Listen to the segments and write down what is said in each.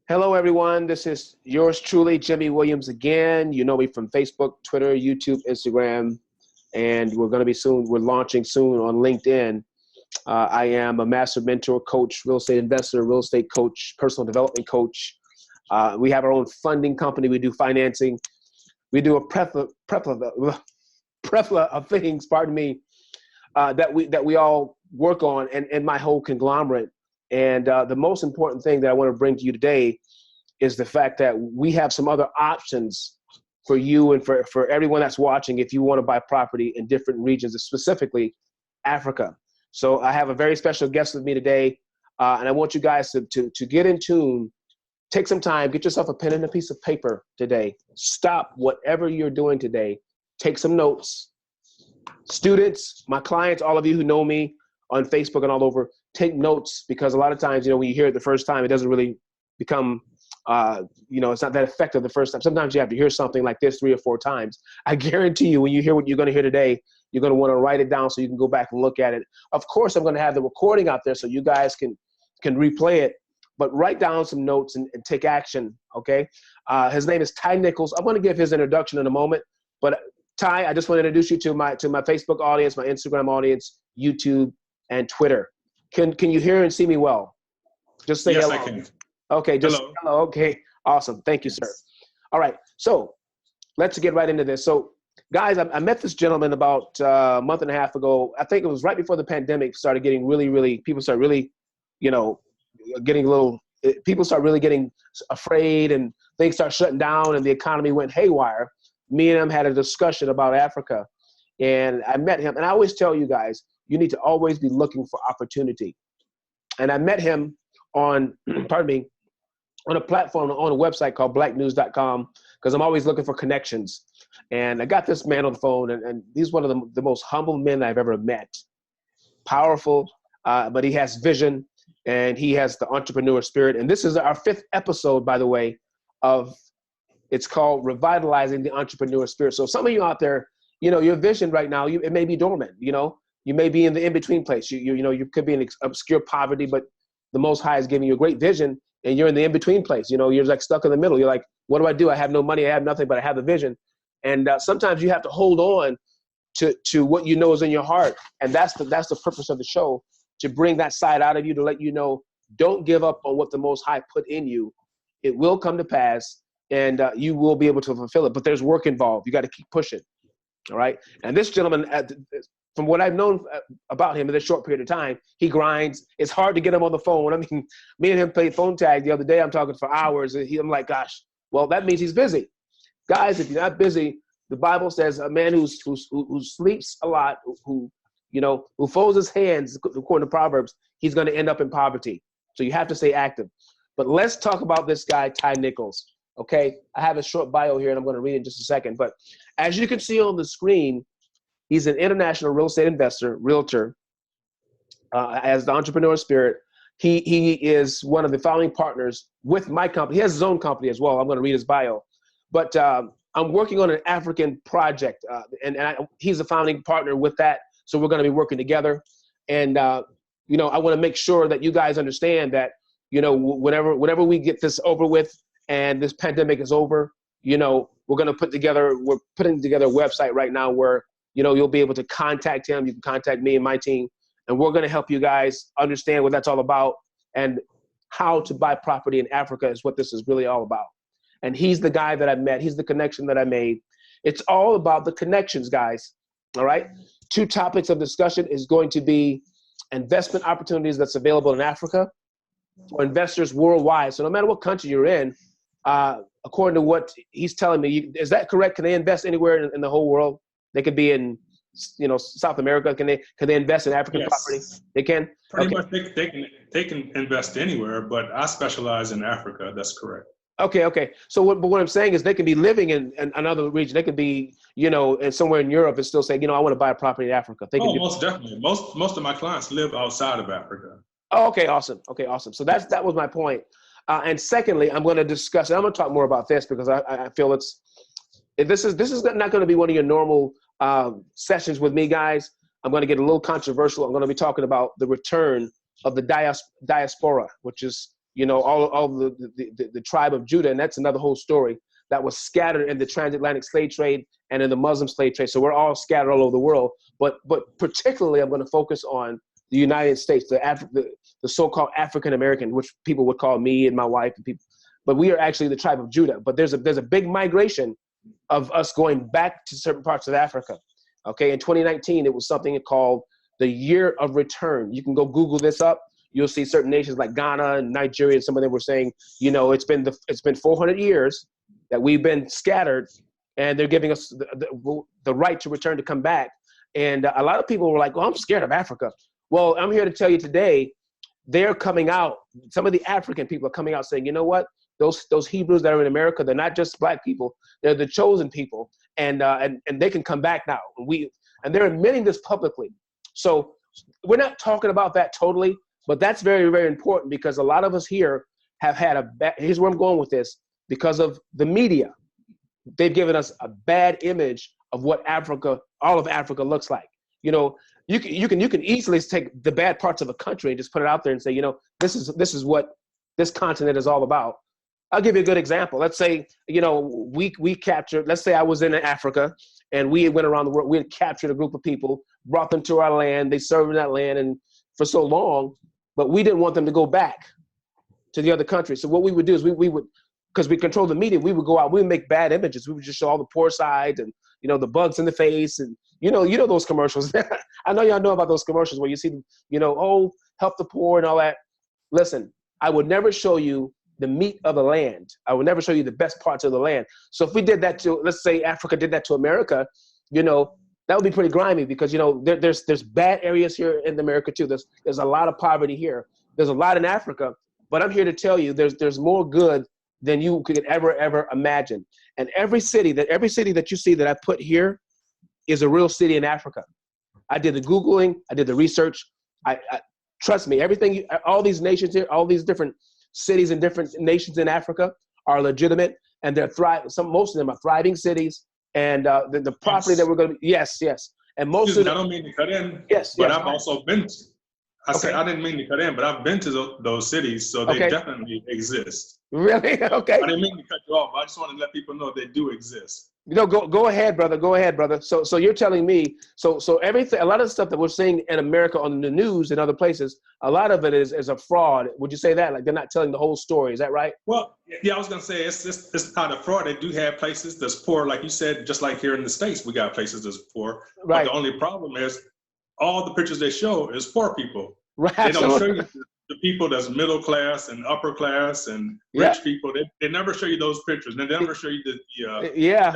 Hello, everyone. This is yours truly, Jimmy Williams again. You know me from Facebook, Twitter, YouTube, Instagram, and we're launching soon on LinkedIn. I am a master mentor, coach, real estate investor, real estate coach, personal development coach. We have our own funding company. We do financing. We do a plethora of things, pardon me, that we all work on and my whole conglomerate. And the most important thing that I want to bring to you today is the fact that we have some other options for you and for everyone that's watching if you want to buy property in different regions, specifically Africa. So I have a very special guest with me today, and I want you guys to get in tune. Take some time, get yourself a pen and a piece of paper today. Stop whatever you're doing today. Take some notes. Students, my clients, all of you who know me on Facebook and all over, take notes, because a lot of times, when you hear it the first time, it doesn't really become, it's not that effective the first time. Sometimes you have to hear something like this 3 or 4 times. I guarantee you, when you hear what you're going to hear today, you're going to want to write it down so you can go back and look at it. Of course, I'm going to have the recording out there so you guys can replay it, but write down some notes and take action, okay? His name is Ty Nichols. I'm going to give his introduction in a moment, but Ty, I just want to introduce you to my Facebook audience, my Instagram audience, YouTube, and Twitter. Can you hear and see me well? Just say hello. Yes, I can. Okay, just hello. Okay, awesome. Thank you, sir. All right, so let's get right into this. So, guys, I met this gentleman about a month and a half ago. I think it was right before the pandemic started getting people started really, people start really getting afraid and things start shutting down and the economy went haywire. Me and him had a discussion about Africa, and I met him. And I always tell you guys, you need to always be looking for opportunity. And I met him on, on a platform, on a website called blacknews.com, because I'm always looking for connections. And I got this man on the phone, and he's one of the most humble men I've ever met. Powerful, but he has vision, and he has the entrepreneur spirit. And this is our 5th episode, by the way, it's called Revitalizing the Entrepreneur Spirit. So some of you out there, your vision right now, it may be dormant, you may be in the in-between place. You could be in obscure poverty, but the Most High is giving you a great vision, and you're in the in-between place. You're like stuck in the middle. You're like, what do I do? I have no money, I have nothing, but I have the vision. And sometimes you have to hold on to what you know is in your heart. And that's the purpose of the show, to bring that side out of you, to let you know, don't give up on what the Most High put in you. It will come to pass, and you will be able to fulfill it. But there's work involved. You got to keep pushing. All right. And this gentleman, from what I've known about him in this short period of time, he grinds. It's hard to get him on the phone. I mean, me and him played phone tag the other day. I'm talking for hours. And I'm like, gosh, well, that means he's busy. Guys, if you're not busy, the Bible says a man who sleeps a lot, who folds his hands, according to Proverbs, he's going to end up in poverty. So you have to stay active. But let's talk about this guy, Ty Nichols. Okay, I have a short bio here, and I'm going to read it in just a second. But as you can see on the screen, he's an international real estate investor, realtor, as the entrepreneur spirit. He is one of the founding partners with my company. He has his own company as well. I'm going to read his bio. But I'm working on an African project, and he's a founding partner with that. So we're going to be working together. And, I want to make sure that you guys understand that, whenever we get this over with, and this pandemic is over, we're putting together a website right now where, you'll be able to contact him. You can contact me and my team, and we're going to help you guys understand what that's all about, and how to buy property in Africa is what this is really all about. And he's the guy that I met. He's the connection that I made. It's all about the connections, guys. All right. 2 topics of discussion is going to be investment opportunities that's available in Africa for investors worldwide. So no matter what country you're in, according to what he's telling me, is that correct? Can they invest anywhere in the whole world? They could be in, South America. Can they invest in African property? They can. Pretty much, they can invest anywhere, but I specialize in Africa. That's correct. Okay. So what I'm saying is they can be living in another region. They could be, and somewhere in Europe and still say, I want to buy a property in Africa. Most definitely. Most of my clients live outside of Africa. Oh, okay, awesome. So that was my point. And secondly, I'm going to discuss, and I'm going to talk more about this because I feel this is not going to be one of your normal sessions with me, guys. I'm going to get a little controversial. I'm going to be talking about the return of the diaspora, which is, all the tribe of Judah, and that's another whole story, that was scattered in the transatlantic slave trade and in the Muslim slave trade. So we're all scattered all over the world. But particularly, I'm going to focus on the United States, the so-called African American, which people would call me and my wife and people. But we are actually the tribe of Judah. But there's a big migration of us going back to certain parts of Africa. Okay, in 2019, it was something called the Year of Return. You can go Google this up. You'll see certain nations like Ghana and Nigeria, and some of them were saying, it's been 400 years that we've been scattered, and they're giving us the right to return, to come back. And a lot of people were like, well, I'm scared of Africa. Well, I'm here to tell you today, they're coming out. Some of the African people are coming out saying, you know what? Those Hebrews that are in America, they're not just black people. They're the chosen people, and they can come back now. And they're admitting this publicly. So we're not talking about that totally, but that's very, very important, because a lot of us here have had here's where I'm going with this. Because of the media, they've given us a bad image of what Africa, all of Africa, looks like. You can easily take the bad parts of a country and just put it out there and say, this is what this continent is all about. I'll give you a good example. Let's say, we captured. Let's say I was in Africa and we went around the world. We had captured a group of people, brought them to our land. They served in that land and for so long, but we didn't want them to go back to the other country. So what we would do is we would, because we control the media, we would go out, we would make bad images. We would just show all the poor sides and, the bugs in the face. And, those commercials. I know y'all know about those commercials where you see, oh, help the poor and all that. Listen, I would never show you the meat of the land. I would never show you the best parts of the land. So if we did that to, let's say Africa did that to America, that would be pretty grimy, because, there's bad areas here in America too. There's a lot of poverty here. There's a lot in Africa, but I'm here to tell you there's more good than you could ever imagine. And every city that you see that I put here is a real city in Africa. I did the Googling, I did the research. I trust me, all these nations here, all these different cities and different nations in Africa are legitimate, and they're most of them are thriving cities. And the property that we're going to, yes. And most of them, I don't mean to cut in, yes, but yes, I've also been. I said I didn't mean to cut in, but I've been to those cities, so they definitely exist. Really? Okay. I didn't mean to cut you off. I just want to let people know they do exist. Go ahead, brother. Go ahead, brother. So you're telling me, so everything, a lot of the stuff that we're seeing in America on the news and other places, a lot of it is a fraud. Would you say that? Like, they're not telling the whole story. Is that right? Well, yeah, I was going to say it's not a fraud. They do have places that's poor, like you said, just like here in the States, we got places that's poor. Right. But the only problem is all the pictures they show is poor people. Right. They don't show you the people that's middle class and upper class and rich people. They never show you those pictures. And they never show you the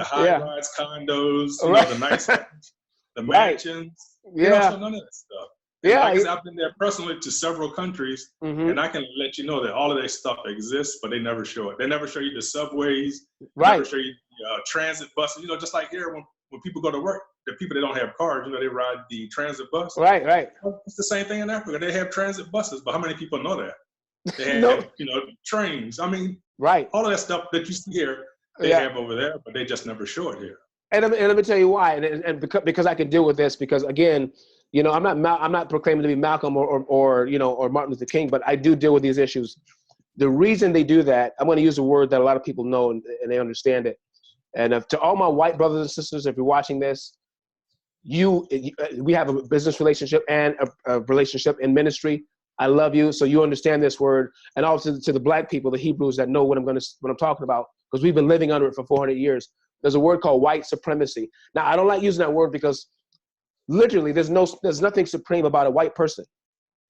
high-rise condos, the nice homes, the mansions. They don't show none of that stuff. And like I said, I've been there personally to several countries, and I can let you know that all of that stuff exists, but they never show it. They never show you the subways. They never show you transit buses. Just like here when people go to work, the people that don't have cars, they ride the transit bus. Right. It's the same thing in Africa. They have transit buses, but how many people know that? They have, trains. I mean, all of that stuff that you see here, they have over there, but they just never show it here. And let me tell you why. And because I can deal with this, because again, I'm not proclaiming to be Malcolm or Martin Luther King, but I do deal with these issues. The reason they do that, I'm going to use a word that a lot of people know and they understand it. And to all my white brothers and sisters, if you're watching this, we have a business relationship and a relationship in ministry. I love you, so you understand this word. And also to the black people, the Hebrews that know what I'm talking about, because we've been living under it for 400 years. There's a word called white supremacy. Now, I don't like using that word because literally there's nothing supreme about a white person.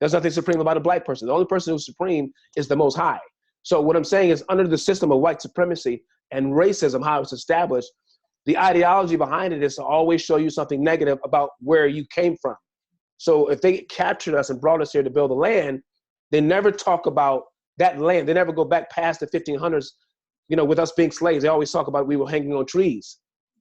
There's nothing supreme about a black person. The only person who's supreme is the Most High. So what I'm saying is, under the system of white supremacy and racism, how it's established, the ideology behind it is to always show you something negative about where you came from. So if they captured us and brought us here to build a land, they never talk about that land. They never go back past the 1500s, with us being slaves. They always talk about we were hanging on trees,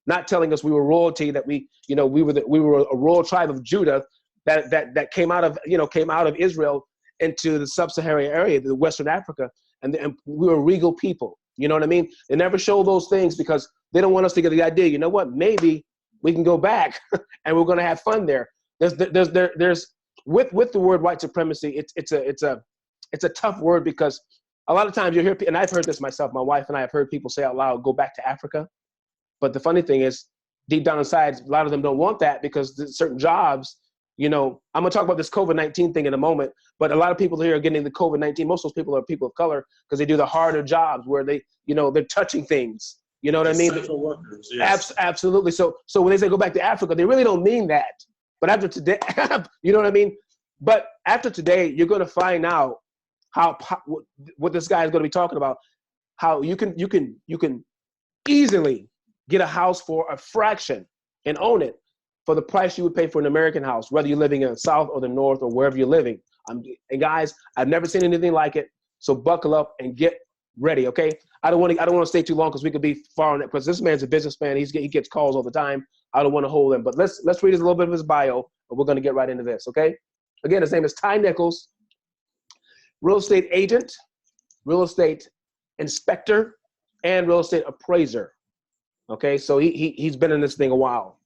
not telling us we were royalty, that we were a royal tribe of Judah that came out of Israel into the sub-Saharan area, the Western Africa, and we were regal people. You know what I mean? They never show those things because they don't want us to get the idea. You know what? Maybe we can go back and we're going to have fun there. There's with the word white supremacy. It's a tough word because a lot of times you hear, and I've heard this myself, my wife and I have heard people say out loud, go back to Africa. But the funny thing is, deep down inside, a lot of them don't want that because certain jobs, you know, I'm gonna talk about this COVID-19 thing in a moment, but a lot of people here are getting the COVID-19. Most of those people are people of color because they do the harder jobs where they, you know, they're touching things. You know what I mean? Essential workers, yes. Absolutely. So when they say go back to Africa, they really don't mean that. But after today, you know what I mean? But after today, you're gonna find out how what this guy is gonna be talking about, how you can easily get a house for a fraction and own it for the price you would pay for an American house, whether you're living in the South or the North or wherever you're living. And guys, I've never seen anything like it. So buckle up and get ready, okay? I don't want to stay too long because we could be far on it. Because this man's a businessman. He gets calls all the time. I don't want to hold him. But let's read a little bit of his bio, and we're going to get right into this, okay? Again, his name is Ty Nichols, real estate agent, real estate inspector, and real estate appraiser. Okay, so he's been in this thing a while.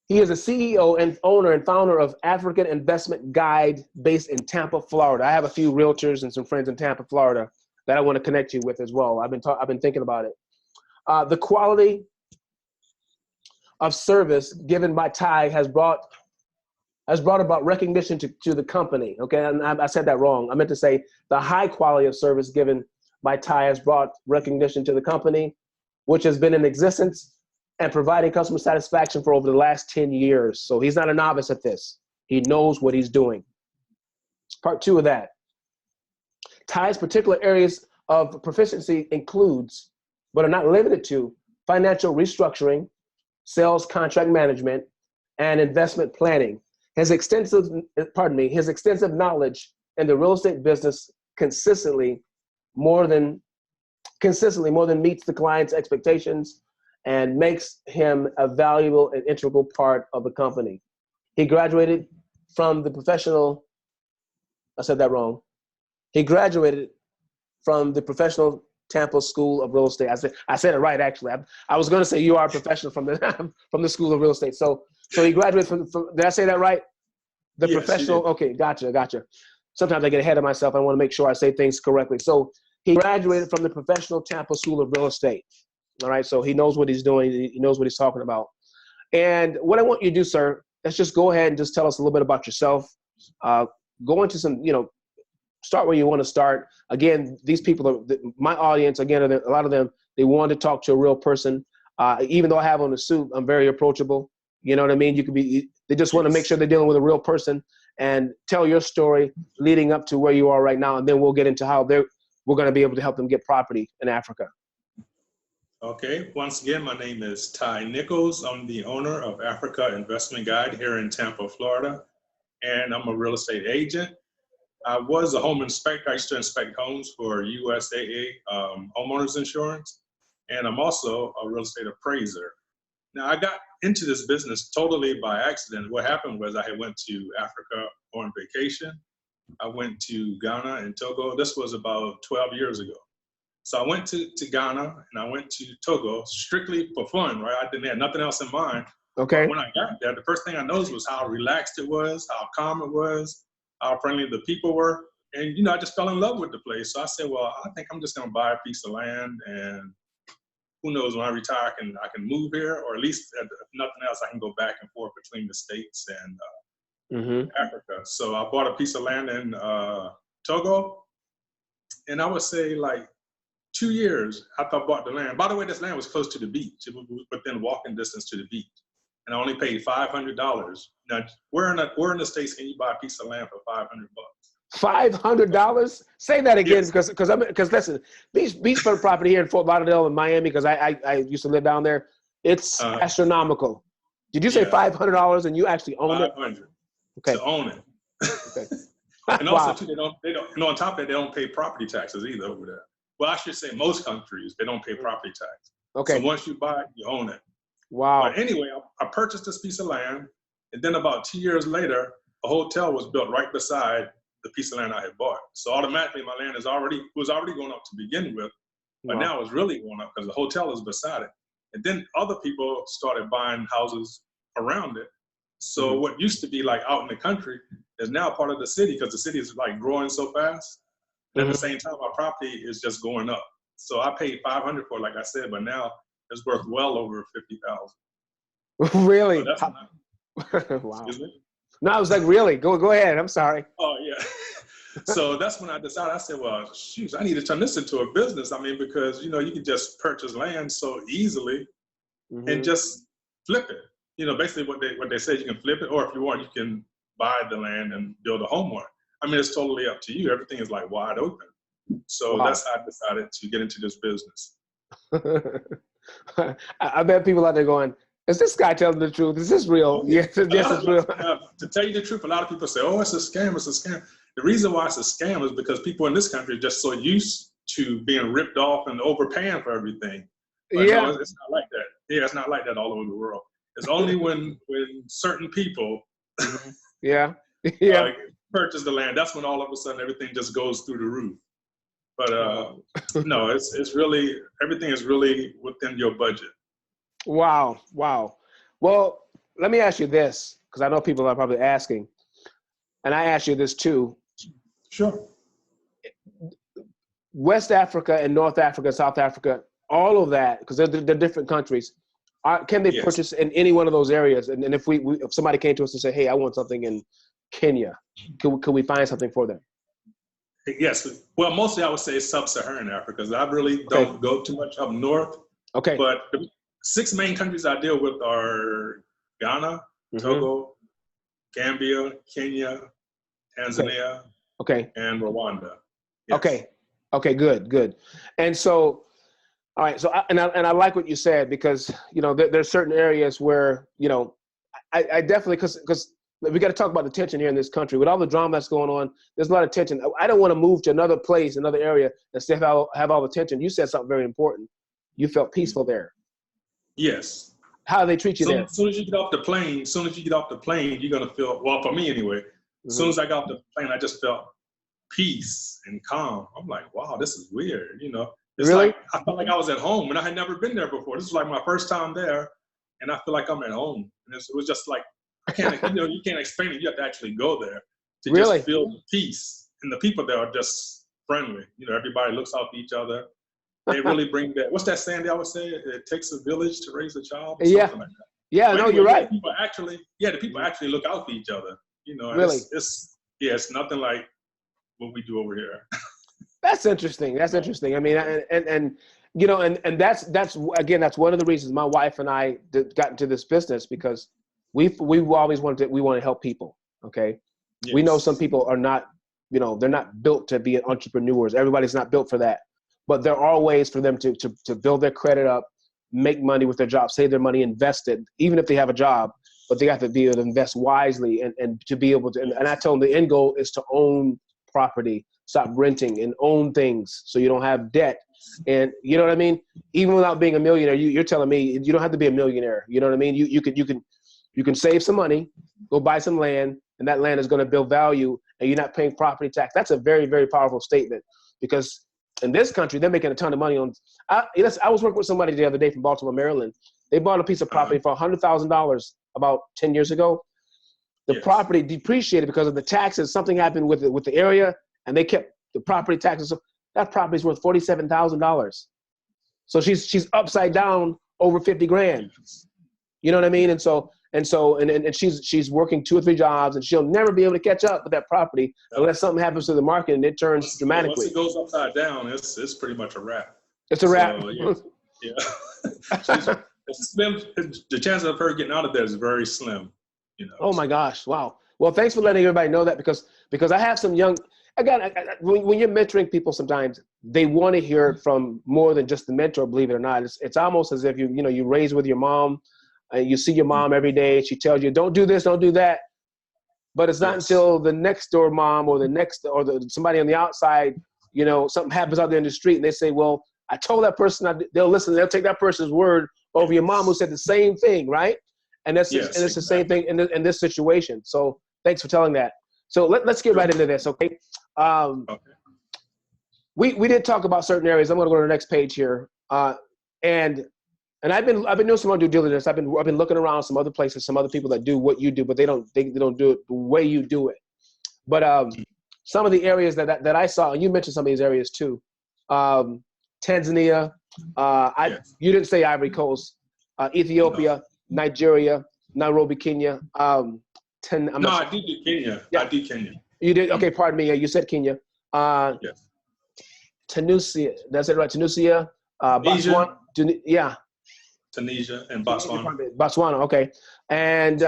He is a CEO and owner and founder of African Investment Guide based in Tampa, Florida. I have a few realtors and some friends in Tampa, Florida that I want to connect you with as well. I've been thinking about it. The quality of service given by Ty has brought about recognition to the company. Okay, and I said that wrong. I meant to say the high quality of service given by Ty has brought recognition to the company, which has been in existence and providing customer satisfaction for over the last 10 years. So he's not a novice at this. He knows what he's doing. Part two of that. Ty's particular areas of proficiency includes, but are not limited to, financial restructuring, sales contract management, and investment planning. His extensive knowledge in the real estate business consistently more than meets the client's expectations and makes him a valuable and integral part of the company. He graduated from the professional, I said that wrong. He graduated from the Professional Tampa School of Real Estate. I said it right, actually. I was going to say you are a professional from the School of Real Estate. So he graduated from, did I say that right? The yes, professional, okay, gotcha. Sometimes I get ahead of myself. I want to make sure I say things correctly. So he graduated from the Professional Tampa School of Real Estate. All right, so he knows what he's doing. He knows what he's talking about. And what I want you to do, sir, let's just go ahead and just tell us a little bit about yourself. Go into some, start where you want to start. Again, these people are my audience. Again, a lot of them, they want to talk to a real person. Even though I have on a suit, I'm very approachable. You know what I mean? They just want to make sure they're dealing with a real person and tell your story leading up to where you are right now. And then we'll get into how we're going to be able to help them get property in Africa. Okay. Once again, my name is Ty Nichols. I'm the owner of Africa Investment Guide here in Tampa, Florida, and I'm a real estate agent. I was a home inspector. I used to inspect homes for USAA homeowners insurance, and I'm also a real estate appraiser. Now, I got into this business totally by accident. What happened was I went to Africa on vacation. I went to Ghana and Togo. This was about 12 years ago. So I went to Ghana and I went to Togo strictly for fun, right? I didn't have nothing else in mind. Okay. But when I got there, the first thing I noticed was how relaxed it was, how calm it was, how friendly the people were. And, I just fell in love with the place. So I said, well, I think I'm just going to buy a piece of land, and who knows, when I retire, I can move here, or at least if nothing else, I can go back and forth between the States and Africa. So I bought a piece of land in Togo, and I would say like 2 years after I bought the land. By the way, this land was close to the beach. It was within walking distance to the beach. And I only paid $500. Now, where in the States can you buy a piece of land for $500? $500? Say that again, yes. because listen, beachfront property here in Fort Lauderdale and Miami, because I used to live down there, it's astronomical. Did you say $500 and you actually own it? $500 okay. to own it. Okay. And also, too, they don't. On top of that, they don't pay property taxes either over there. Well, I should say most countries, they don't pay property tax. Okay. So once you buy it, you own it. Wow. But anyway, I purchased this piece of land, and then about 2 years later, a hotel was built right beside the piece of land I had bought. So automatically, my land was already going up to begin with, but now it's really going up because the hotel is beside it. And then other people started buying houses around it. So what used to be like out in the country is now part of the city, because the city is like growing so fast. And at the same time, our property is just going up. So I paid $500 for it, like I said, but now it's worth well over $50,000. Really? So Wow. Excuse me? No, I was like, really? Go ahead. I'm sorry. Oh, yeah. So that's when I decided, I said, well, shoot, I need to turn this into a business. I mean, because, you know, you can just purchase land so easily and just flip it. You know, basically what they say, you can flip it, or if you want, you can buy the land and build a home on it. I mean, it's totally up to you. Everything is like wide open. So that's how I decided to get into this business. I bet people out there going, is this guy telling the truth? Is this real? Yes, it's real. To tell you the truth, a lot of people say, oh, it's a scam, it's a scam. The reason why it's a scam is because people in this country are just so used to being ripped off and overpaying for everything. But no, it's not like that. Yeah, it's not like that all over the world. It's only when certain people purchase the land, that's when all of a sudden everything just goes through the roof. But no, it's really, everything is really within your budget. Wow. Well, let me ask you this, because I know people are probably asking, and I ask you this too. Sure. West Africa and North Africa, South Africa, all of that, because they're different countries. Can they purchase in any one of those areas? And if if somebody came to us and said, hey, I want something in Kenya, could we find something for them? Yes. Well, mostly I would say sub-Saharan Africa, because I really don't go too much up north. Okay. But the 6 main countries I deal with are Ghana, Togo, Gambia, Kenya, Tanzania, and Rwanda. Yes. Okay, good. And so, all right, so I like what you said, because, you know, there's certain areas where, you know, I definitely, because we got to talk about the tension here in this country. With all the drama that's going on, there's a lot of tension. I don't want to move to another place, another area, and still have all the tension. You said something very important. You felt peaceful there. Yes. How do they treat you there? As soon as you get off the plane, you're going to feel, well, for me anyway, as soon as I got off the plane, I just felt peace and calm. I'm like, wow, this is weird. You know, it's like, I felt like I was at home, and I had never been there before. This was like my first time there, and I feel like I'm at home. And it was just like, I can't, you can't explain it. You have to actually go there to just feel the peace. And the people there are just friendly. You know, everybody looks out for each other. They really bring that. What's that saying they always say? It takes a village to raise a child. Or something like that. Yeah, no, anyway, you're right. The people actually look out for each other. You know, it's nothing like what we do over here. That's interesting. I mean, and you know, and that's again, that's one of the reasons my wife and I got into this business, because we always want to help people. Okay. Yes. We know some people are not, you know, they're not built to be entrepreneurs. Everybody's not built for that, but there are ways for them to build their credit up, make money with their job, save their money, invest it, even if they have a job, but they have to be able to invest wisely and to be able to, and I tell them the end goal is to own property, stop renting, and own things so you don't have debt. And you know what I mean? Even without being a millionaire, you're telling me you don't have to be a millionaire. You know what I mean? You can save some money, go buy some land, and that land is going to build value, and you're not paying property tax. That's a very, very powerful statement, because in this country, they're making a ton of money on. I was working with somebody the other day from Baltimore, Maryland. They bought a piece of property for $100,000 about 10 years ago. The property depreciated because of the taxes. Something happened with the area, and they kept the property taxes. That property is worth $47,000. So she's upside down over 50 grand. You know what I mean? And she's working 2 or 3 jobs, and she'll never be able to catch up with that properity unless something happens to the market and it turns dramatically. Once it goes upside down, it's pretty much a wrap. It's a wrap. The chance of her getting out of there is very slim. You know. Oh my gosh! Wow. Well, thanks for letting everybody know that, because I have some young. Again, when you're mentoring people, sometimes they want to hear it from more than just the mentor. Believe it or not, it's almost as if you raised with your mom. You see your mom every day. She tells you, don't do this, don't do that. But it's not until the next door mom or somebody on the outside, something happens out there in the street, and they say, well, I told that person, they'll listen. They'll take that person's word over your mom who said the same thing, right? And it's the same thing in this situation. So thanks for telling that. So let's get right into this, okay? We did talk about certain areas. I'm going to go to the next page here. And I've been doing some more due diligence. I've been looking around some other places, some other people that do what you do, but they don't do it the way you do it. But some of the areas that I saw, and you mentioned some of these areas too. Tanzania, you didn't say Ivory Coast, Ethiopia, Nigeria, Nairobi, Kenya. I did Kenya. Yeah. I did Kenya. You did? Okay, pardon me. Yeah, you said Kenya. Yes. Tunisia, that's it, right? Tunisia, Botswana, Tunisia and Botswana. Botswana, okay, and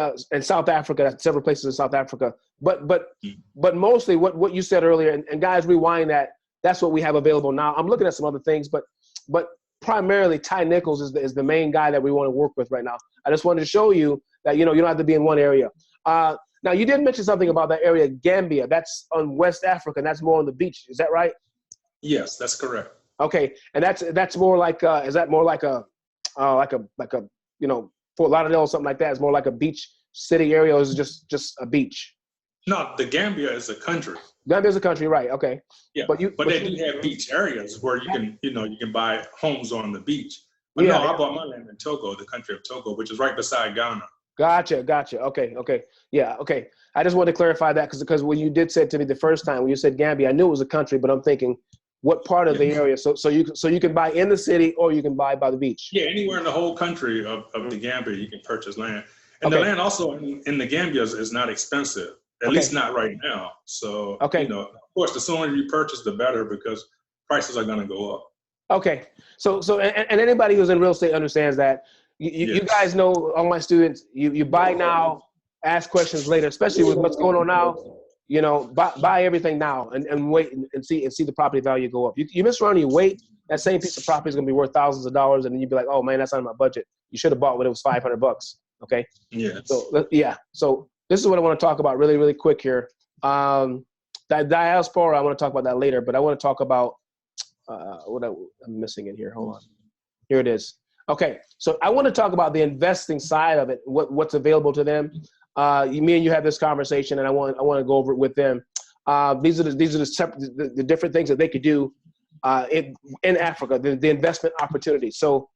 South Africa. Several places in South Africa. But mostly what you said earlier, and guys, rewind that. That's what we have available now. I'm looking at some other things, but primarily Ty Nichols is the main guy that we want to work with right now. I just wanted to show you that you don't have to be in one area. Now you did mention something about that area, Gambia. That's on West Africa, and that's more on the beach. Is that right? Yes, that's correct. Okay, and that's more like is that more like a Fort Lauderdale or something like that? It's more like a beach city area, or is it just a beach? No, the Gambia is a country. Gambia is a country, right? Okay. Yeah, but they do have beach areas where you can buy homes on the beach. But I bought my land in Togo, the country of Togo, which is right beside Ghana. Gotcha. Okay. Yeah. Okay. I just wanted to clarify that because when you did say it to me the first time when you said Gambia, I knew it was a country, but I'm thinking, what part of the area? So you can buy in the city or you can buy by the beach. Yeah, anywhere in the whole country of the Gambia, you can purchase land, and the land also in the Gambia is not expensive. At least not right now. So, of course, the sooner you purchase, the better because prices are going to go up. Okay. So and anybody who's in real estate understands that. You guys know, all my students, you buy now, ask questions later, especially with what's going on now. Buy everything now and wait and see the property value go up. You mess around and you wait, that same piece of property is going to be worth thousands of dollars, and then you'd be like, oh man, that's not my budget. You should have bought when it was $500. Okay. Yeah. So this is what I want to talk about really, really quick here. Diaspora, I want to talk about that later, but I want to talk about what I'm missing in here. Hold on. Here it is. Okay, so I want to talk about the investing side of it, what's available to them. Me and you have this conversation, and I want to go over it with them. These are the different things that they could do in Africa, the investment opportunities. So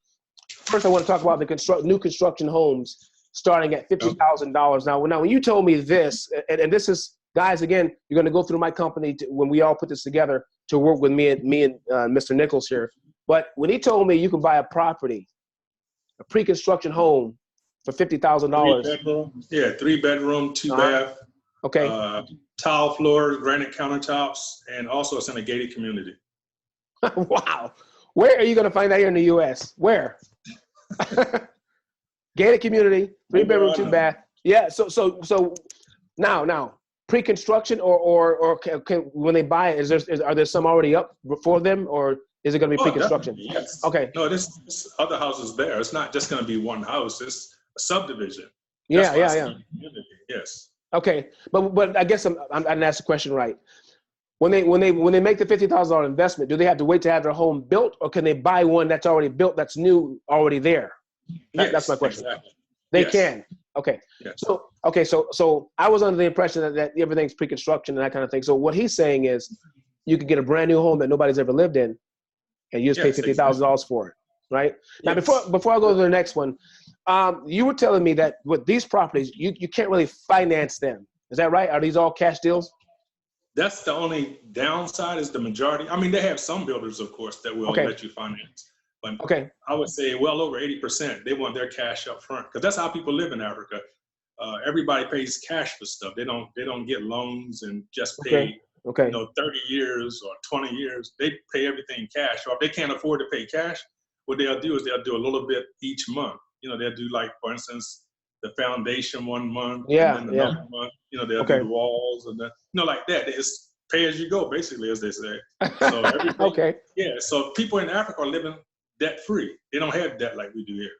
first, I want to talk about the new construction homes starting at $50,000. Now, when you told me this, and this is, guys, again, you're going to go through my company when we all put this together to work with me and Mr. Nichols here. But when he told me you can buy a property, a pre-construction home for $50,000. 3 bedroom, 2 bath. Okay. Tile floors, granite countertops, and also it's in a gated community. Wow. Where are you going to find that here in the U.S.? Where? Gated community, 3 bedroom, 2 bath. Yeah. So now pre-construction or when they buy it, are there some already up for them, or is it going to be pre-construction? Yes. Okay. No, this other house is there. It's not just going to be one house. It's a subdivision. Yeah. Yes. Okay, but I guess I didn't ask the question right. When they make the $50,000 investment, do they have to wait to have their home built, or can they buy one that's already built, that's new, already there? That's my question. Exactly. They can. Okay. Yes. So I was under the impression that everything's pre-construction and that kind of thing. So what he's saying is, you could get a brand new home that nobody's ever lived in, and you just pay $50,000 for it, right? Now, before I go to the next one, you were telling me that with these properties, you can't really finance them. Is that right? Are these all cash deals? That's the only downside, is the majority. I mean, they have some builders, of course, that will let you finance. But I would say well over 80%, they want their cash up front, because that's how people live in Africa. Everybody pays cash for stuff. They don't get loans and just pay 30 years or 20 years. They pay everything cash. Or if they can't afford to pay cash, what they'll do is they'll do a little bit each month. They'll do, like, for instance, the foundation one month, and then another month, they'll do the walls and like that. It's pay as you go, basically, as they say. So so people in Africa are living debt free. They don't have debt like we do here.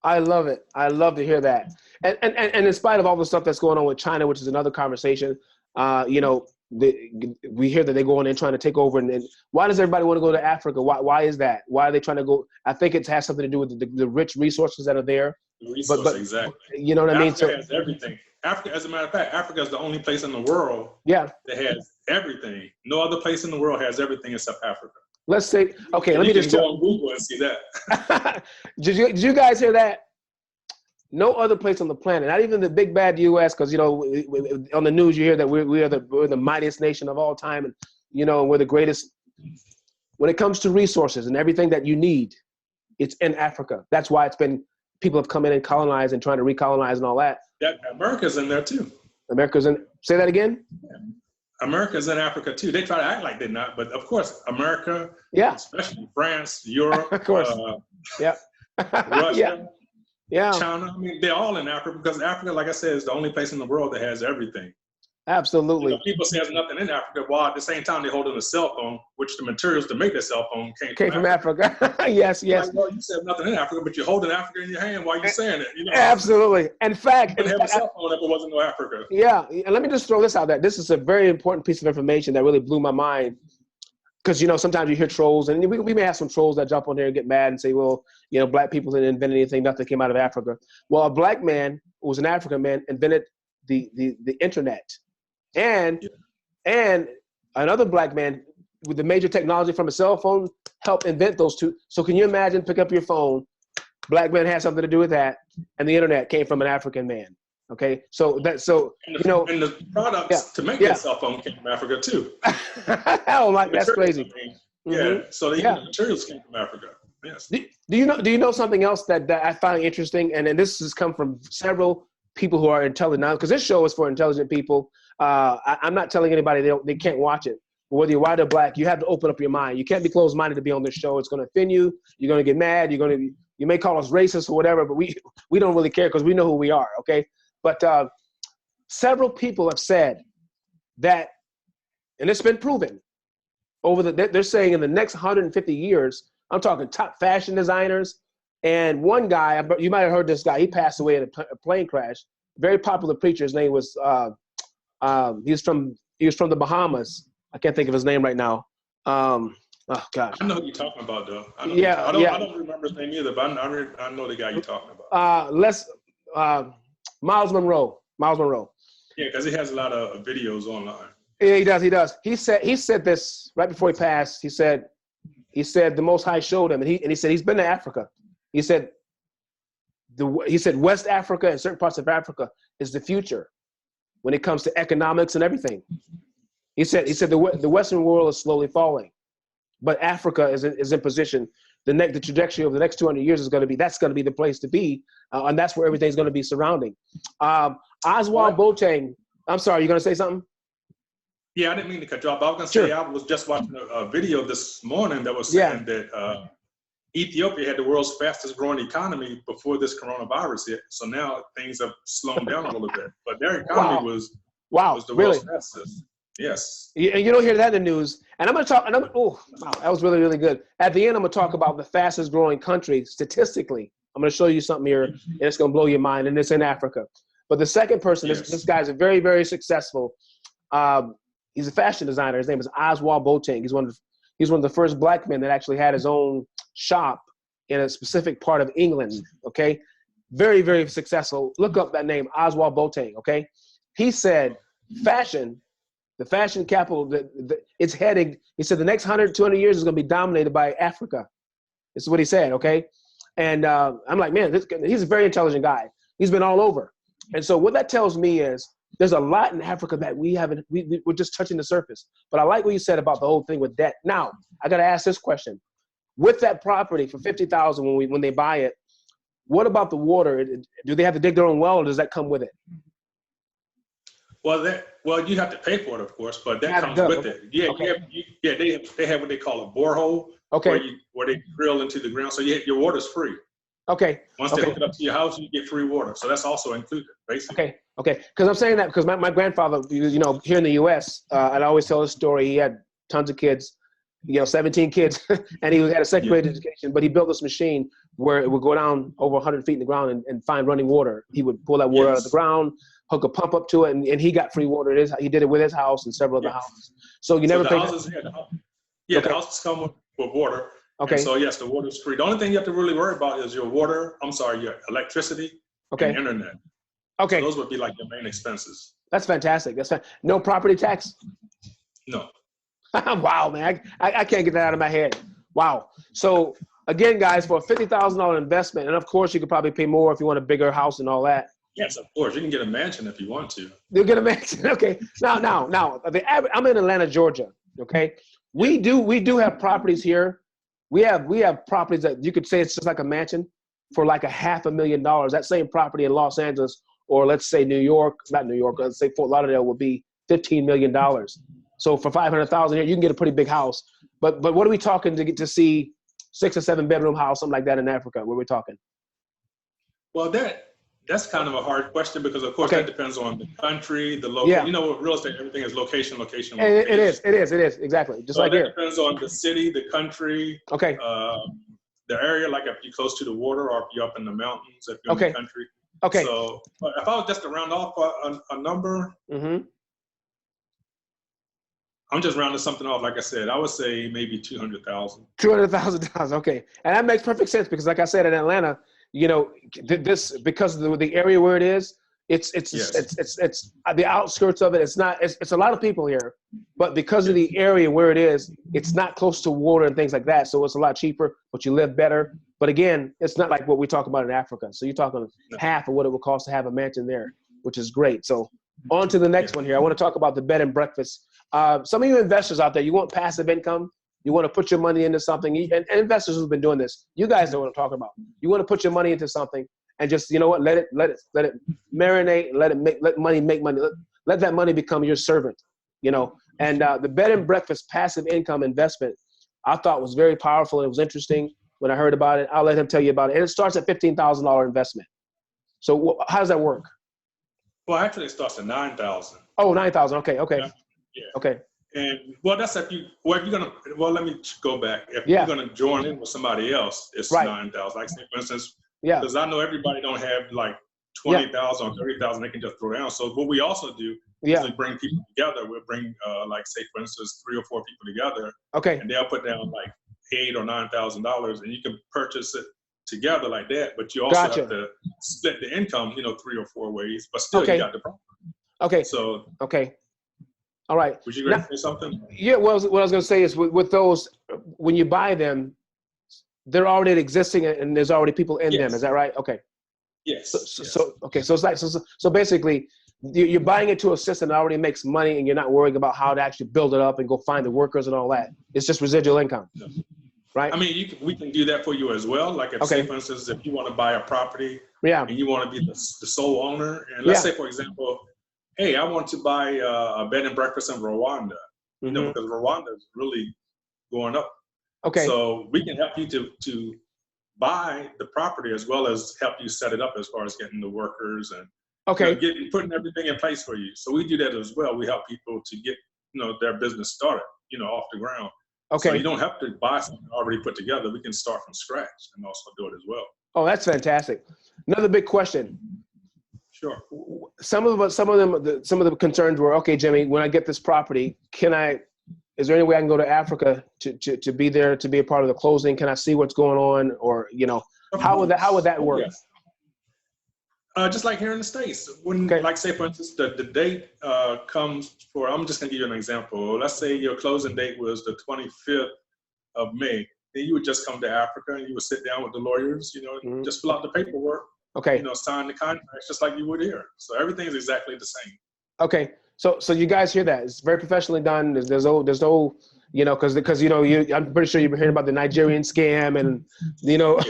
I love it. I love to hear that. And in spite of all the stuff that's going on with China, which is another conversation, we hear that they go in and trying to take over. And why does everybody want to go to Africa? Why is that? Why are they trying to go? I think it has something to do with the rich resources that are there. Exactly. You know what I mean? Africa has everything. Africa, as a matter of fact, Africa is the only place in the world that has everything. No other place in the world has everything except Africa. Let's say, let me just go on Google and see that. Did you guys hear that? No other place on the planet, not even the big bad U.S., because, you know, on the news you hear that we're the mightiest nation of all time, and, you know, we're the greatest. When it comes to resources and everything that you need, it's in Africa. That's why people have come in and colonized and trying to recolonize and all that. Yeah, America's in there too. Say that again? Yeah. America's in Africa too. They try to act like they're not, but of course, America, especially France, Europe, of course, Russia, yeah, China. I mean, they're all in Africa because Africa, like I said, is the only place in the world that has everything. Absolutely. You know, people say there's nothing in Africa, while at the same time they're holding a cell phone, which the materials to make that cell phone came from Africa. Yes. Like, well, you said nothing in Africa, but you're holding Africa in your hand while you're saying it. You know? Absolutely. In fact, you wouldn't have a cell phone if it wasn't no Africa. Yeah, and let me just throw this out there. This is a very important piece of information that really blew my mind. Because, you know, sometimes you hear trolls, and we may have some trolls that jump on there and get mad and say, well, you know, black people didn't invent anything, nothing came out of Africa. Well, a black man who was an African man invented the internet. And another black man with the major technology from a cell phone helped invent those two. So can you imagine, pick up your phone, black man had something to do with that, and the internet came from an African man. Okay, so you know, and the products to make that cell phone came from Africa too. Oh my, that's crazy. So the materials came from Africa. Yes. Do you know something else that I find interesting? And this has come from several people who are intelligent now, because this show is for intelligent people. I'm not telling anybody they can't watch it. Whether you're white or black, you have to open up your mind. You can't be closed-minded to be on this show. It's going to offend you. You're going to get mad. You may call us racist or whatever, but we don't really care because we know who we are. Okay. But several people have said that, and it's been proven they're saying in the next 150 years, I'm talking top fashion designers. And one guy, you might have heard this guy, he passed away in a plane crash. Very popular preacher. His name was, he was from the Bahamas. I can't think of his name right now. Oh gosh. I know who you're talking about though. I don't remember his name either, but I know the guy you're talking about. Miles Monroe. Yeah, because he has a lot of videos online. Yeah, he does. He said this right before he passed. He said the Most High showed him, and he said he's been to Africa. He said West Africa and certain parts of Africa is the future when it comes to economics and everything. He said the Western world is slowly falling, but Africa is in position. The trajectory of the next 200 years is going to be the place to be, and that's where everything's going to be surrounding. Oswald Boateng. I'm sorry, you going to say something? Yeah, I didn't mean to cut you off. I was going to say I was just watching a video this morning that was saying that Ethiopia had the world's fastest growing economy before this coronavirus hit. So now things have slowed down a little bit, but their economy was the world's fastest. Yes. And you don't hear that in the news. And I'm going to talk, that was really, really good. At the end, I'm going to talk about the fastest growing country statistically. I'm going to show you something here, and it's going to blow your mind, and it's in Africa. But the second person, this guy's a very, very successful, he's a fashion designer. His name is Oswald Boateng. He's one of the first black men that actually had his own shop in a specific part of England, okay? Very, very successful. Look up that name, Oswald Boateng, okay? He said the fashion capital, it's heading, he said the next 100, 200 years is going to be dominated by Africa. This is what he said, okay? And I'm like, man, he's a very intelligent guy. He's been all over. And so what that tells me is there's a lot in Africa that we're just touching the surface. But I like what you said about the whole thing with debt. Now, I got to ask this question. With that property for $50,000 when they buy it, what about the water? Do they have to dig their own well, or does that come with it? Well, you have to pay for it, of course, but that comes with it. Yeah, okay. They have what they call a borehole, where they drill into the ground, so your water's free. Okay. Once they hook it up to your house, you get free water, so that's also included, basically. Okay. Because I'm saying that because my grandfather, here in the U.S., and I always tell this story. He had tons of kids, 17 kids, and he had a second grade education. But he built this machine where it would go down over 100 feet in the ground and find running water. He would pull that water out of the ground, hook a pump up to it, and he got free water. He did it with his house and several other houses. So you never pay. The houses come with water. Okay. And so yes, the water is free. The only thing you have to really worry about is your electricity, and internet. Okay. So those would be like your main expenses. That's fantastic. No property tax? No. Wow, man. I can't get that out of my head. Wow. So again, guys, for a $50,000 investment, and of course, you could probably pay more if you want a bigger house and all that. Yes, of course. You can get a mansion if you want to. You'll get a mansion. Okay. Now, I'm in Atlanta, Georgia. Okay. We do have properties here. We have properties that you could say it's just like a mansion for like $500,000. That same property in Los Angeles, or let's say New York, not New York, let's say Fort Lauderdale would be $15 million. So for $500,000 here, you can get a pretty big house. But what are we talking to get to see 6 or 7 bedroom house, something like that in Africa? What are we talking? Well, that's kind of a hard question because, of course, that depends on the country, the local. You know, with real estate, everything is location. It is exactly. Just so like here. It depends on the city, the country. Okay. The area, like if you're close to the water or if you're up in the mountains, if you're in the country. Okay. So if I was just to round off a number, I'm just rounding something off. Like I said, I would say maybe $200,000. $200,000. Okay. And that makes perfect sense because, like I said, in Atlanta, you know, this because of the area where it is, it's the outskirts of it. It's a lot of people here, but because of the area where it is, it's not close to water and things like that. So it's a lot cheaper, but you live better. But again, it's not like what we talk about in Africa. So you're talking half of what it would cost to have a mansion there, which is great. So on to the next one here. I want to talk about the bed and breakfast. Some of you investors out there, you want passive income. You want to put your money into something, and investors who've been doing this, you guys know what I'm talking about. You want to put your money into something and just, you know what, let it marinate, let money make money. Let that money become your servant, you know. And the bed and breakfast passive income investment, I thought was very powerful. It was interesting when I heard about it. I'll let him tell you about it. And it starts at $15,000 investment. So how does that work? Well, actually, it starts at $9,000. Oh, $9,000. Okay. Yeah. Okay. And that's if you're gonna. Well, let me go back. If you're gonna join in with somebody else, it's $9,000. Like say, for instance, because I know everybody don't have like 20,000 or 30,000 they can just throw down. So what we also do is we bring people together. We'll bring like say, for instance, 3 or 4 people together. Okay. And they'll put down like $8,000 or $9,000, and you can purchase it together like that. But you also have to split the income, 3 or 4 ways. But still, you got the property. Okay. So. Okay. All right. Would you going to say something? Yeah, well, what I was going to say is with those, when you buy them, they're already existing and there's already people in them. Is that right? Okay. Yes. So it's like, so basically you're buying it to a system that already makes money and you're not worrying about how to actually build it up and go find the workers and all that. It's just residual income. No. Right. I mean, we can do that for you as well. Like if say, for instance, if you want to buy a property and you want to be the sole owner, and let's say, for example, hey, I want to buy a bed and breakfast in Rwanda, because Rwanda is really going up. Okay. So we can help you to buy the property as well as help you set it up as far as getting the workers and putting everything in place for you. So we do that as well. We help people to get their business started, off the ground. Okay. So you don't have to buy something already put together. We can start from scratch and also do it as well. Oh, that's fantastic. Another big question. Sure. Some of the concerns were, okay, Jimmy, when I get this property, is there any way I can go to Africa to be there, to be a part of the closing? Can I see what's going on? Or, how would that work? Yes. Just like here in the States, when, like say, for instance, the date comes for, I'm just going to give you an example. Let's say your closing date was the 25th of May. Then you would just come to Africa and you would sit down with the lawyers, just fill out the paperwork. Okay. Sign the contracts just like you would here. So everything is exactly the same. Okay. So you guys hear that? It's very professionally done. There's no, because I'm pretty sure you've been hearing about the Nigerian scam and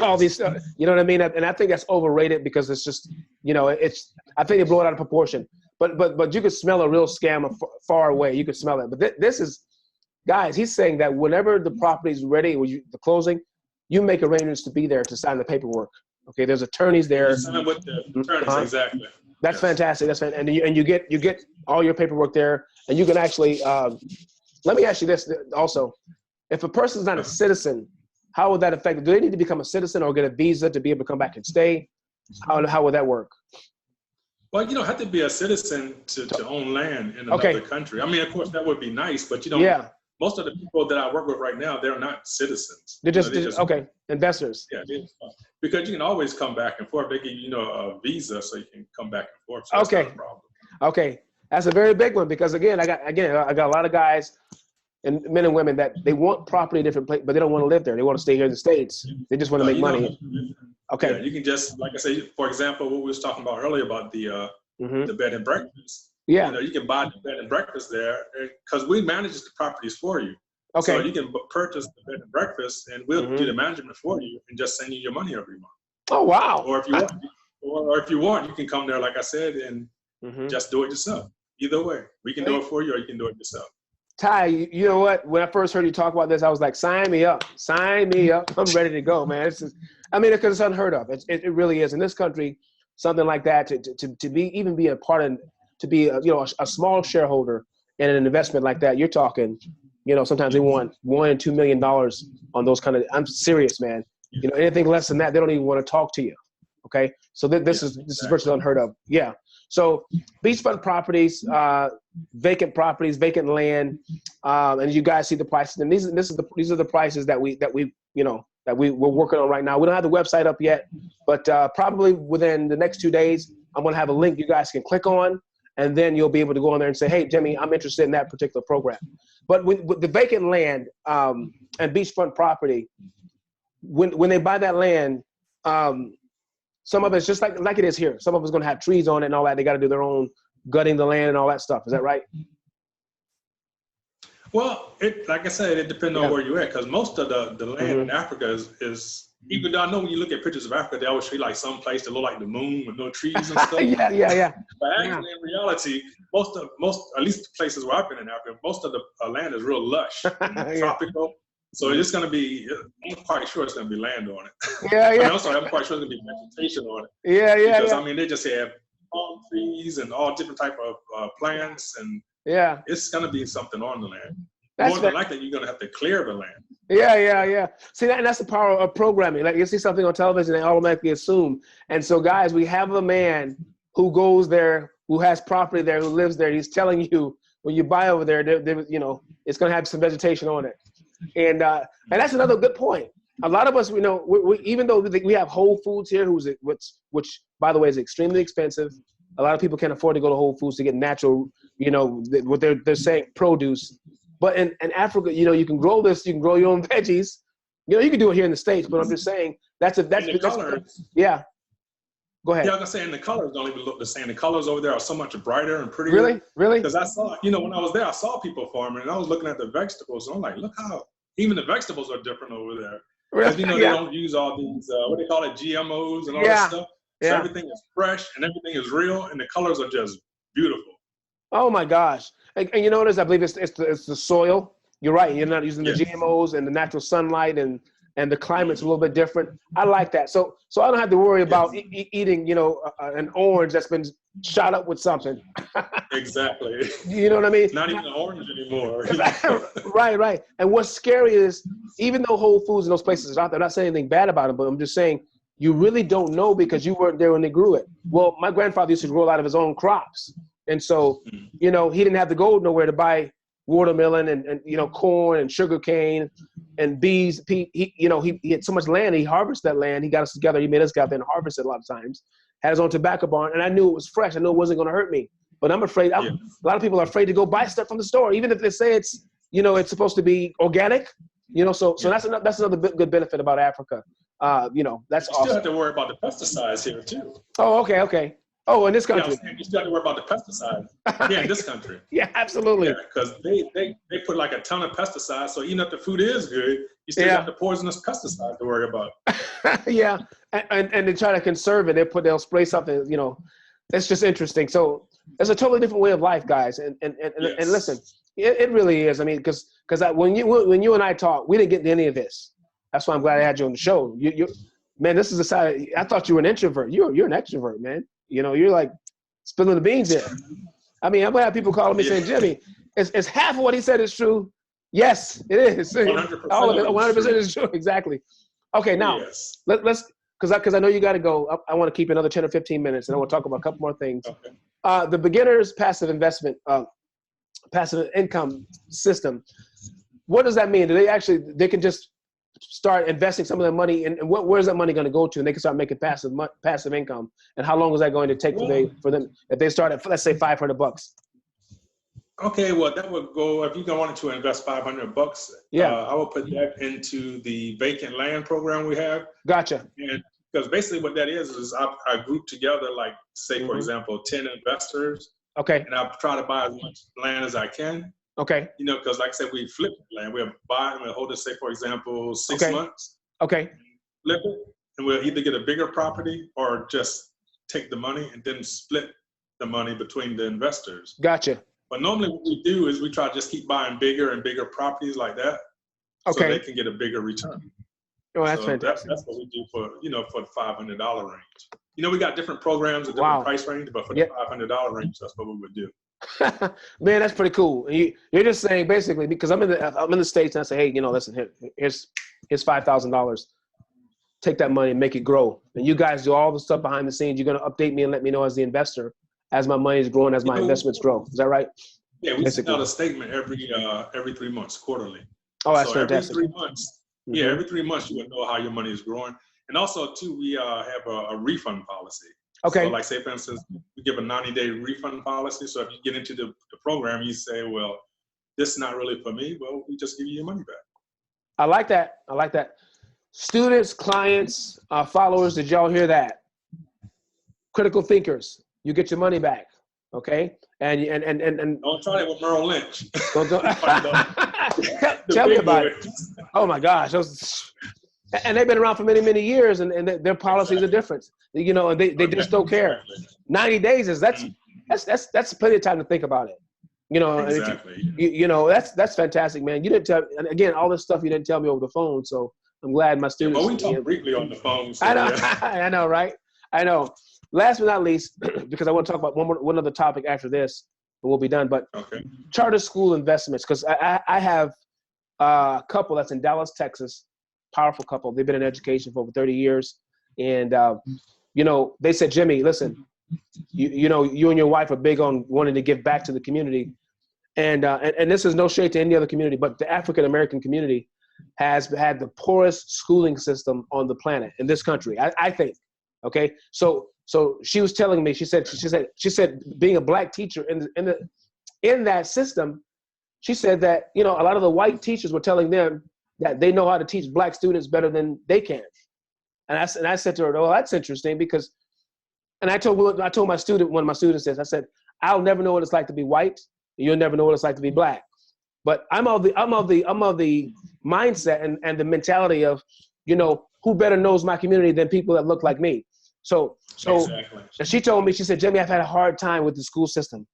all these, you know what I mean? And I think that's overrated because it's just, I think they blow it out of proportion. But you could smell a real scam far away. You could smell it. But this is, guys, he's saying that whenever the property is ready, the closing, you make arrangements to be there to sign the paperwork. Okay, there's attorneys there. You sign with the attorneys, exactly. That's fantastic. That's fantastic. And you get all your paperwork there, and you can actually. Let me ask you this also: if a person's not a citizen, how would that affect? Do they need to become a citizen or get a visa to be able to come back and stay? How would that work? Well, you don't have to be a citizen to own land in another country. I mean, of course, that would be nice, but you don't. Yeah. Most of the people that I work with right now, they're not citizens. They're just investors. Yeah, because you can always come back and forth. They give you a visa, so you can come back and forth. So that's not a problem. Okay, that's a very big one because again, I got a lot of guys and men and women that they want property in different places, but they don't want to live there. They want to stay here in the States. They just want to make money. Okay. Yeah, you can just, like I say, for example, what we was talking about earlier about the bed and breakfast. Yeah. You know, you can buy the bed and breakfast there because we manage the properties for you. Okay. So you can purchase the bed and breakfast, and we'll do the management for you and just send you your money every month. Oh wow! Or if you want, you can come there, like I said, and just do it yourself. Either way, we can do it for you, or you can do it yourself. Ty, you know what? When I first heard you talk about this, I was like, sign me up. Sign me up. I'm ready to go, man. It's just, I mean, because it's unheard of. It really is. In this country, something like that, to be a part of, to be a small shareholder in an investment like that, you're talking, sometimes they want $1 and $2 million on those kind of, I'm serious, man. Anything less than that, they don't even want to talk to you. Okay. So this is virtually unheard of. Yeah. So beachfront properties, vacant properties, vacant land, and you guys see the prices. And these are the prices that we're working on right now. We don't have the website up yet, but probably within the next 2 days, I'm going to have a link you guys can click on, and then you'll be able to go on there and say, hey, Jimmy, I'm interested in that particular program. But with the vacant land and beachfront property, when they buy that land, some of it's just like it is here. Some of it's going to have trees on it and all that. They got to do their own gutting the land and all that stuff. Is that right? Well, like I said, it depends on where you're at, because most of the land in Africa is even though I know when you look at pictures of Africa, they always show you like some place that look like the moon with no trees and stuff. yeah. But actually, in reality, most at least the places where I've been in Africa, most of the land is real lush and tropical. So it's going to be, I'm quite sure it's going to be land on it. Yeah. I mean, also, I'm quite sure there's going to be vegetation on it. Because, I mean, they just have palm trees and all different type of plants, and it's going to be something on the land. More than likely, you're going to have to clear the land. Yeah. See, that's the power of programming. Like, you see something on television, they automatically assume. And so, guys, we have a man who goes there, who has property there, who lives there. He's telling you when you buy over there, it's going to have some vegetation on it. And that's another good point. A lot of us, we even though we have Whole Foods here, which by the way is extremely expensive. A lot of people can't afford to go to Whole Foods to get natural, what they're saying, produce. But in Africa, you can grow this, you can grow your own veggies. You can do it here in the States, but I'm just saying that's colors. Yeah. Go ahead. Yeah, I was gonna say, and the colors don't even look the same. The colors over there are so much brighter and prettier. Really? Because I saw, when I was there, I saw people farming, and I was looking at the vegetables, and I'm like, look how even the vegetables are different over there. Because they don't use all these what they call it, GMOs and all that stuff. So everything is fresh and everything is real, and the colors are just beautiful. Oh my gosh! And you know what it is? I believe it's the soil. You're right. You're not using the GMOs and the natural sunlight, and the climate's a little bit different. I like that. So I don't have to worry about eating, an orange that's been shot up with something. Exactly. You know what I mean? Not even an orange anymore. Right. And what's scary is, even though Whole Foods and those places are out there, I'm not saying anything bad about them, but I'm just saying you really don't know because you weren't there when they grew it. Well, my grandfather used to grow a lot of his own crops. And so, he didn't have to go nowhere to buy watermelon and corn and sugar cane and bees. He had so much land. He harvested that land. He got us together. He made us go out there and harvest it a lot of times. Had his own tobacco barn, and I knew it was fresh. I knew it wasn't going to hurt me. But I'm afraid. A lot of people are afraid to go buy stuff from the store, even if they say it's it's supposed to be organic. So that's another good benefit about Africa. That's awesome. You still have to worry about the pesticides here too. Oh, okay. Oh, in this country. You still have to worry about the pesticides. Yeah, in this country. Yeah, absolutely. Yeah, because they put like a ton of pesticides. So even if the food is good, you still have the poisonous pesticides to worry about. Yeah, and they try to conserve it. They'll spray something. It's just interesting. So it's a totally different way of life, guys. And listen, it really is. I mean, because when you and I talk, we didn't get into any of this. That's why I'm glad I had you on the show. Man, this is the side. I thought you were an introvert. You're an extrovert, man. You're like spilling the beans there. I mean, I'm gonna have people calling me saying, Jimmy, is half of what he said is true? Yes, it is. 100%. All of it, 100% is true. Exactly. Okay, now let's because I know you got to go. I want to keep another 10 or 15 minutes, and I want to talk about a couple more things. Okay. The beginner's passive investment, passive income system. What does that mean? They can just start investing some of their money, and where's that money going to go to? And they can start making passive income. And how long is that going to take for them if they start at, let's say, $500? Okay, well, that would go, if you wanted to invest $500, yeah, I will put that into the vacant land program we have. Gotcha. And because basically what that is I group together, like, say, for example, 10 investors. Okay. And I try to buy as much land as I can. Okay. You know, because like I said, we flip land. We'll buy and we'll hold it, say, for example, 6 Okay. months. Okay. Flip it, and we'll either get a bigger property or just take the money and then split the money between the investors. Gotcha. But normally what we do is we try to just keep buying bigger and bigger properties like that, so they can get a bigger return. Oh, that's fantastic. That's what we do for, you know, for the $500 range. You know, we got different programs at different price range, but for the $500 range, that's what we would do. Man, that's pretty cool. And you're just saying basically, because I'm in the States, and I say, hey, you know, listen, here's $5,000. Take that money and make it grow. And you guys do all the stuff behind the scenes. You're going to update me and let me know as the investor, as my money is growing, as my investments grow. Is that right? Yeah, we send out a statement every 3 months, quarterly. Oh, that's fantastic. Every 3 months, every 3 months you would know how your money is growing. And also, too, we have a refund policy. Okay. So, like, say, for instance, we give a 90-day refund policy. So if you get into the program, you say, well, this is not really for me. Well, we just give you your money back. I like that. I like that. Students, clients, followers, did y'all hear that? Critical thinkers, you get your money back. Okay. And don't try that with Merrill Lynch. Don't. Tell me about it. Oh my gosh. And they've been around for many, many years, and their policies are different. You know, they just don't care. 90 days is that's plenty of time to think about it. You know, you know, that's fantastic, man. You didn't tell, and again, all this stuff you didn't tell me over the phone, so I'm glad my students. But we talked briefly on the phone. So I know, I know, right? I know. Last but not least, because I want to talk about one other topic after this, and we'll be done. But charter school investments, because I have a couple that's in Dallas, Texas. Powerful couple. They've been in education for over 30 years. And, you know, they said, Jimmy, listen, you know, you and your wife are big on wanting to give back to the community. And this is no shade to any other community, but the African-American community has had the poorest schooling system on the planet in this country, I think. Okay. So she was telling me, she said being a black teacher in that system, she said that, you know, a lot of the white teachers were telling them that they know how to teach black students better than they can. And I said to her, oh, that's interesting, because, and I told my student, one of my students says, I said, I'll never know what it's like to be white, and you'll never know what it's like to be black. But I'm of the mindset and the mentality of, you know, who better knows my community than people that look like me. So exactly. And she told me, she said, Jimmy, I've had a hard time with the school system,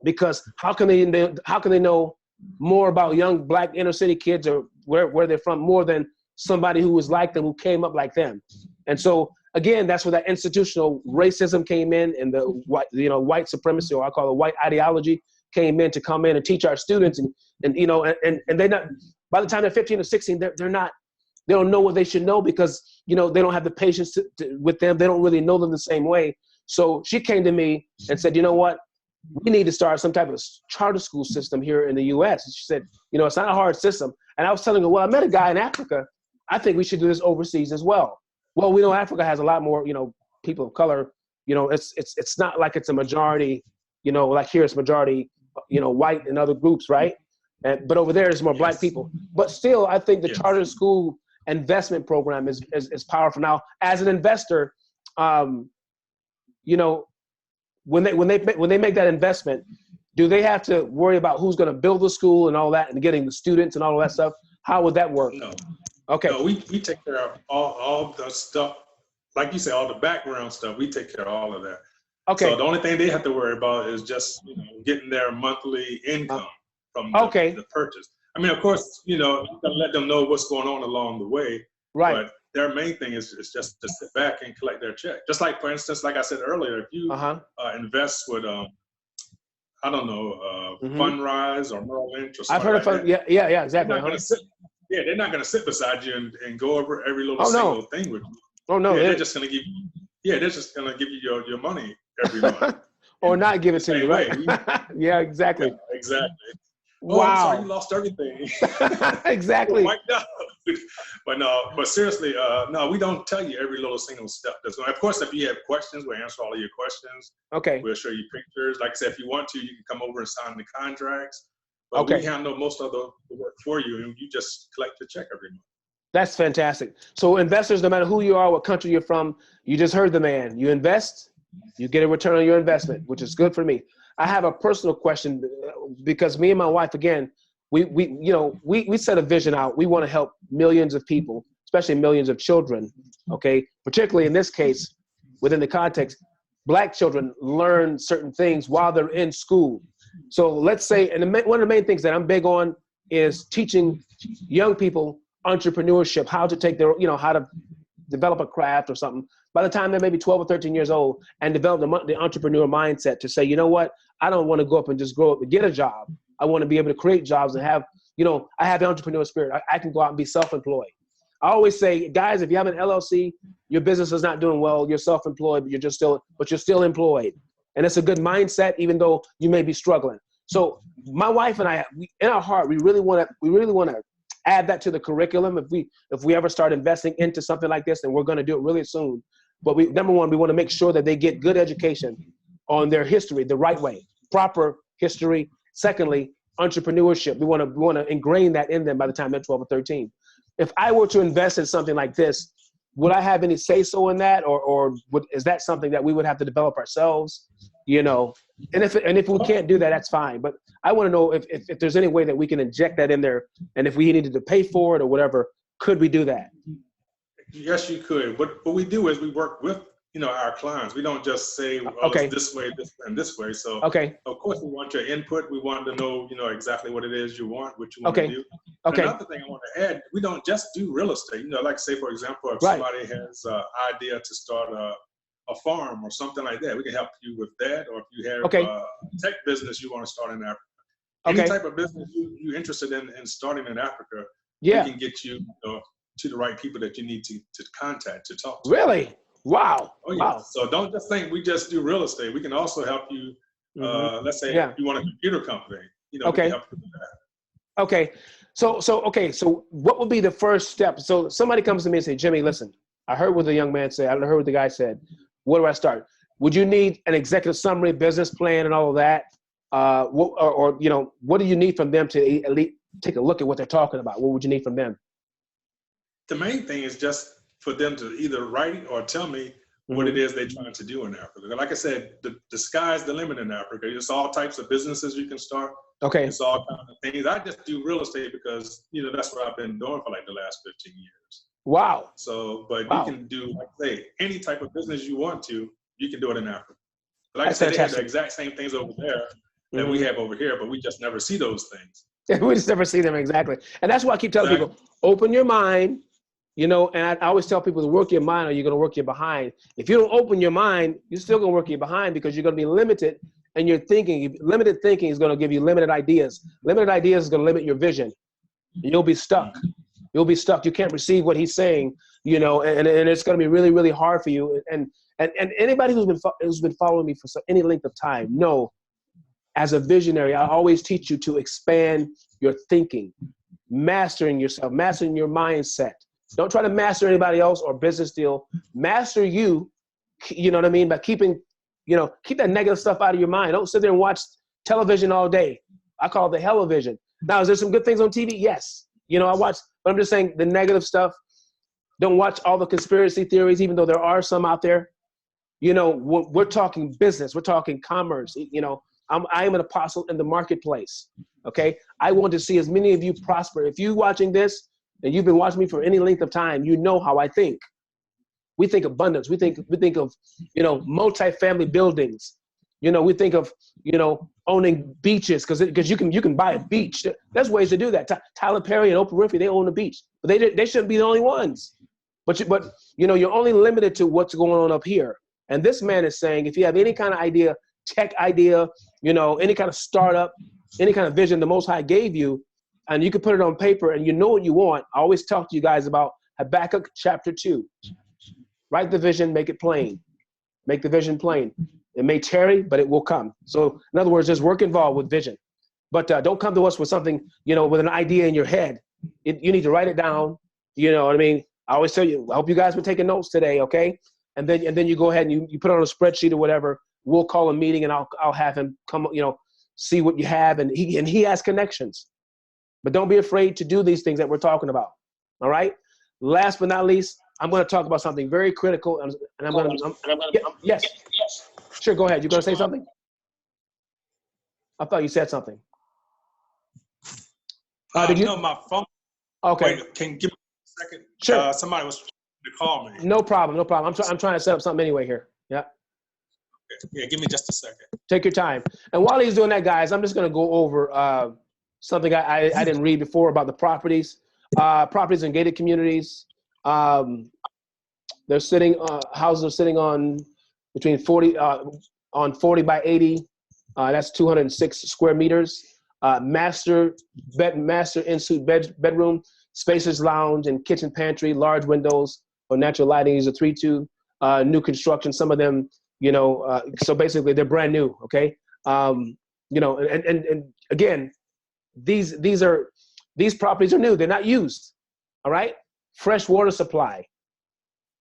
because how can they know more about young black inner city kids or where they're from more than somebody who was like them, who came up like them. And so again, that's where that institutional racism came in, and the white supremacy, or I call it white ideology, came in to come in and teach our students. And you know, and they're not, by the time they're 15 or 16, they don't know what they should know, because, you know, they don't have the patience with them. They don't really know them the same way. So she came to me and said, you know what? We need to start some type of charter school system here in the U.S. And she said, you know, it's not a hard system. And I was telling her, well, I met a guy in Africa. I think we should do this overseas as well. Well, we know Africa has a lot more, you know, people of color. You know, it's not like it's a majority, you know, like here it's majority, you know, white and other groups, right? But over there it's more black people. But still, I think the charter school investment program is powerful. Now, as an investor, you know, when they make that investment, do they have to worry about who's going to build the school and all that, and getting the students and all of that stuff? How would that work? No. Okay. No, we take care of all the stuff, like you say, all the background stuff. We take care of all of that. Okay. So the only thing they have to worry about is just, you know, getting their monthly income from the purchase. I mean, of course, you know, you gotta let them know what's going on along the way. Right. But their main thing is just to sit back and collect their check. Just like, for instance, like I said earlier, if you invest with, I don't know, Fundrise or Merrill Lynch or something. I've heard of Fund. Yeah, exactly. They're not going to sit beside you and go over every little single thing with you. Oh no, they're just going to give you. Yeah, they're just going to give you your money every month. Or not give it to you, right? Yeah, exactly. Yeah, exactly. Wow. Oh, I'm sorry, you lost everything. Exactly. Wiped out. But seriously, no, we don't tell you every little single step. Of course, if you have questions, we'll answer all of your questions. Okay. We'll show you pictures. Like I said, if you want to, you can come over and sign the contracts. But we handle most of the work for you, and you just collect the check every month. That's fantastic. So investors, no matter who you are, what country you're from, you just heard the man. You invest, you get a return on your investment, which is good for me. I have a personal question because me and my wife, again, we set a vision out. We want to help millions of people, especially millions of children. Okay, particularly in this case, within the context, Black children learn certain things while they're in school. So let's say, and one of the main things that I'm big on is teaching young people entrepreneurship, how to take their, how to develop a craft or something by the time they're maybe 12 or 13 years old, and develop the entrepreneur mindset to say, you know what, I don't want to go up and just grow up and get a job. I want to be able to create jobs and have, I have the entrepreneur spirit. I can go out and be self-employed. I always say, guys, if you have an LLC, your business is not doing well, you're self-employed, but you're still employed. And it's a good mindset, even though you may be struggling. So my wife and I, in our heart, we really want to add that to the curriculum. If we ever start investing into something like this, and we're going to do it really soon. But number one, we want to make sure that they get good education on their history the right way, proper history. Secondly, entrepreneurship. We want to ingrain that in them by the time they're 12 or 13. If I were to invest in something like this, would I have any say-so in that, or is that something that we would have to develop ourselves? And if we can't do that, that's fine. But I want to know if there's any way that we can inject that in there, and if we needed to pay for it or whatever, could we do that? Yes, you could. What we do is we work with our clients. We don't just say, well, it's this way, and this way. So of course we want your input. We want to know exactly what it is you want, what you want to do. Another thing I want to add, we don't just do real estate. Like say, for example, if somebody has an idea to start a farm or something like that, we can help you with that. Or if you have a tech business you want to start in Africa, any type of business you're interested in starting in Africa, we can get you to the right people that you need to contact, to talk to. Really? Wow. Oh, yeah. Wow. So don't just think we just do real estate. We can also help you. Let's say you want a computer company. We can help you with that. Okay. So what would be the first step? So somebody comes to me and say, Jimmy, listen, I heard what the young man said. I heard what the guy said. Where do I start? Would you need an executive summary, business plan, and all of that? What do you need from them to at least take a look at what they're talking about? What would you need from them? The main thing is just for them to either write or tell me what it is they're trying to do in Africa. Like I said, the sky's the limit in Africa. There's all types of businesses you can start. Okay. It's all kinds of things. I just do real estate because, that's what I've been doing for like the last 15 years. Wow. So, but you can do, like say, any type of business you want to, you can do it in Africa. Like I said, they have the exact same things over there that we have over here, but we just never see those things. We just never see them, exactly. And that's why I keep telling people, open your mind. And I always tell people to work your mind or you're going to work your behind. If you don't open your mind, you're still going to work your behind because you're going to be limited in your thinking. Limited thinking is going to give you limited ideas. Limited ideas is going to limit your vision. You'll be stuck. You'll be stuck. You can't receive what he's saying, and it's going to be really, really hard for you. And anybody who's been following me for any length of time, know, as a visionary, I always teach you to expand your thinking, mastering yourself, mastering your mindset. Don't try to master anybody else or business deal. Master you, you know what I mean? By keeping, keep that negative stuff out of your mind. Don't sit there and watch television all day. I call it the hell-o-vision. Now, is there some good things on TV? Yes. I watch, but I'm just saying the negative stuff. Don't watch all the conspiracy theories, even though there are some out there. We're talking business. We're talking commerce. I am an apostle in the marketplace. Okay. I want to see as many of you prosper. If you're watching this, and you've been watching me for any length of time, you know how I think. We think abundance. We think of, multi-family buildings. We think of, owning beaches because you can buy a beach. There's ways to do that. Tyler Perry and Oprah Winfrey, they own a beach, but they shouldn't be the only ones. But you're only limited to what's going on up here. And this man is saying, if you have any kind of idea, tech idea, any kind of startup, any kind of vision the Most High gave you, and you can put it on paper and you know what you want. I always talk to you guys about Habakkuk chapter 2. Write the vision, make it plain. Make the vision plain. It may tarry, but it will come. So in other words, there's work involved with vision. But don't come to us with something, with an idea in your head. You need to write it down, You know what I mean? I always tell you, I hope you guys were taking notes today, okay? And then you go ahead and you put it on a spreadsheet or whatever. We'll call a meeting and I'll have him come, see what you have, and he has connections. But don't be afraid to do these things that we're talking about. All right? Last but not least, I'm going to talk about something very critical, and I'm going to yes. Sure, go ahead. You're going to say something? I thought you said something. No, my phone. Okay. Wait, can you give me a second? Sure. Somebody was trying to call me. No problem. I'm trying to set up something anyway here. Yeah. Okay. Yeah, give me just a second. Take your time. And while he's doing that, guys, I'm just going to go over something I didn't read before about the properties. Properties in gated communities. They're sitting, houses are sitting on between 40 by 80. That's 206 square meters. Master in-suite bedroom, spacious lounge and kitchen pantry, large windows or natural lighting. These are 3-2 new construction. Some of them, so basically they're brand new. Okay. And again, these properties are new. They're not used. All right. Fresh water supply.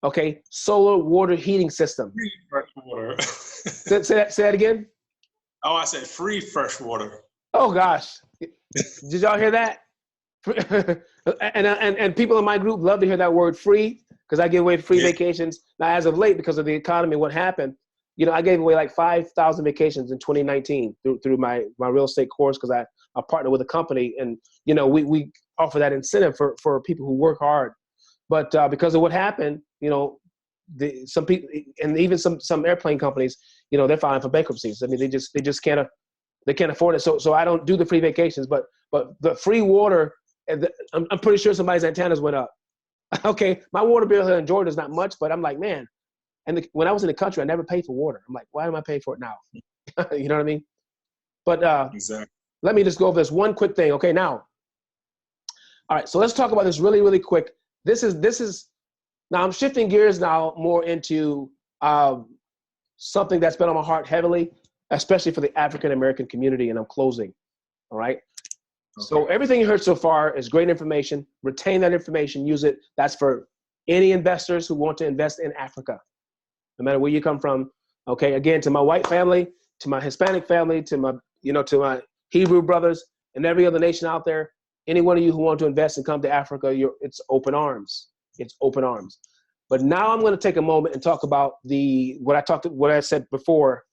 Okay. Solar water heating system. Free fresh water. say that again. Oh, I said free fresh water. Oh gosh. Did y'all hear that? and people in my group love to hear that word free, because I give away free vacations. Now, as of late, because of the economy, what happened, I gave away like 5,000 vacations in 2019 through my real estate course, because I partner with a company, and we offer that incentive for people who work hard. But because of what happened, some people, and even some airplane companies, they're filing for bankruptcies. I mean, they just can't afford it. So I don't do the free vacations, but the free water, I'm pretty sure somebody's antennas went up. Okay, my water bill here in Georgia is not much, but I'm like, man. And when I was in the country, I never paid for water. I'm like, why am I paying for it now? You know what I mean? But exactly. Let me just go over this one quick thing. Okay, now. All right, so let's talk about this really, really quick. This is now I'm shifting gears now more into something that's been on my heart heavily, especially for the African American community, and I'm closing. All right. Okay. So everything you heard so far is great information. Retain that information, use it. That's for any investors who want to invest in Africa, no matter where you come from. Okay. Again, to my white family, to my Hispanic family, to my Hebrew brothers and every other nation out there, any one of you who want to invest and come to Africa, it's open arms. It's open arms. But now I'm going to take a moment and talk about what I said before,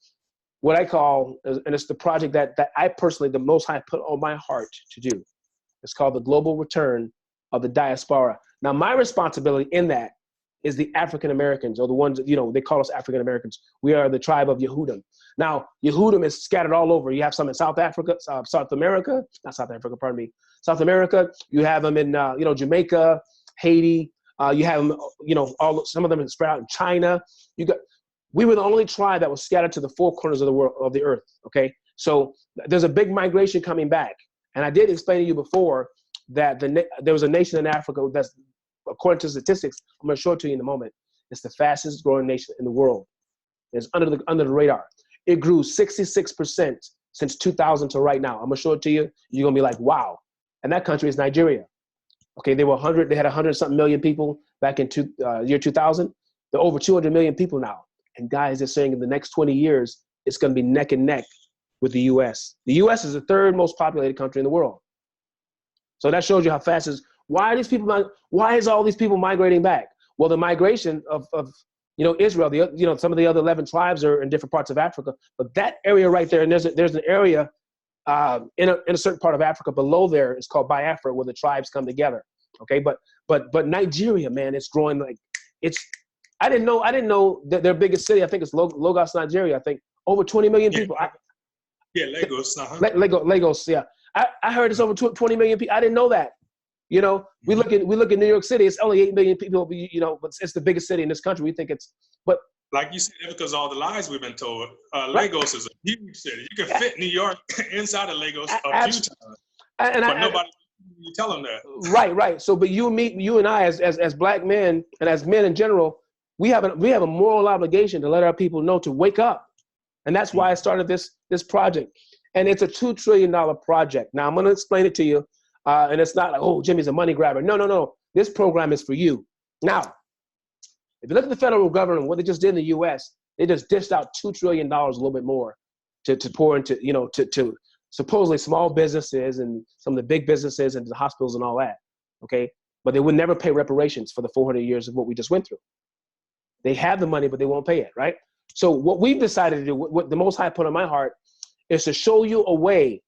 what I call, and it's the project that I personally, the Most High put on my heart to do. It's called the Global Return of the Diaspora. Now, my responsibility in that is the African Americans, or the ones, they call us African Americans. We are the tribe of Yehudim. Now, Yehudim is scattered all over. You have some in South America. South America. You have them in, Jamaica, Haiti. You have them, some of them are spread out in China. We were the only tribe that was scattered to the four corners of the world, of the earth. Okay. So there's a big migration coming back. And I did explain to you before that there was a nation in Africa that's, according to statistics, I'm going to show it to you in a moment. It's the fastest growing nation in the world. It's under the radar. It grew 66% since 2000 to right now. I'm going to show it to you. You're going to be like, wow. And that country is Nigeria. Okay, they had 100-something million people back in year 2000. They're over 200 million people now. And guys, they're saying in the next 20 years, it's going to be neck and neck with the U.S. The U.S. is the third most populated country in the world. So that shows you how fast why is all these people migrating back? Well, the migration of Israel, some of the other 11 tribes are in different parts of Africa, but that area right there, and there's an area in a certain part of Africa below there, it's called Biafra, where the tribes come together. Okay, but Nigeria, man, it's growing like it's. I didn't know that their biggest city, I think it's Lagos, Nigeria. I think over 20 million people. Lagos. Lagos, yeah. I heard it's over 20 million people. I didn't know that. We look at New York City. It's only 8 million people. But it's the biggest city in this country. We think but like you said, because all the lies we've been told. Lagos is a huge city. You can fit New York inside of Lagos a few times, but nobody. You tell them that. Right. So, but you and I, as black men and as men in general, we have a moral obligation to let our people know to wake up, and that's why I started this project. And it's a $2 trillion project. Now I'm going to explain it to you, and it's not like, oh, Jimmy's a money grabber. No. this program is for you. Now, if you look at the federal government, what they just did in the U.S., they just dished out $2 trillion, a little bit more, to pour into, to supposedly small businesses and some of the big businesses and the hospitals and all that, okay? But they would never pay reparations for the 400 years of what we just went through. They have the money, but they won't pay it, right? So what we've decided to do, what the Most High put on my heart, is to show you a way.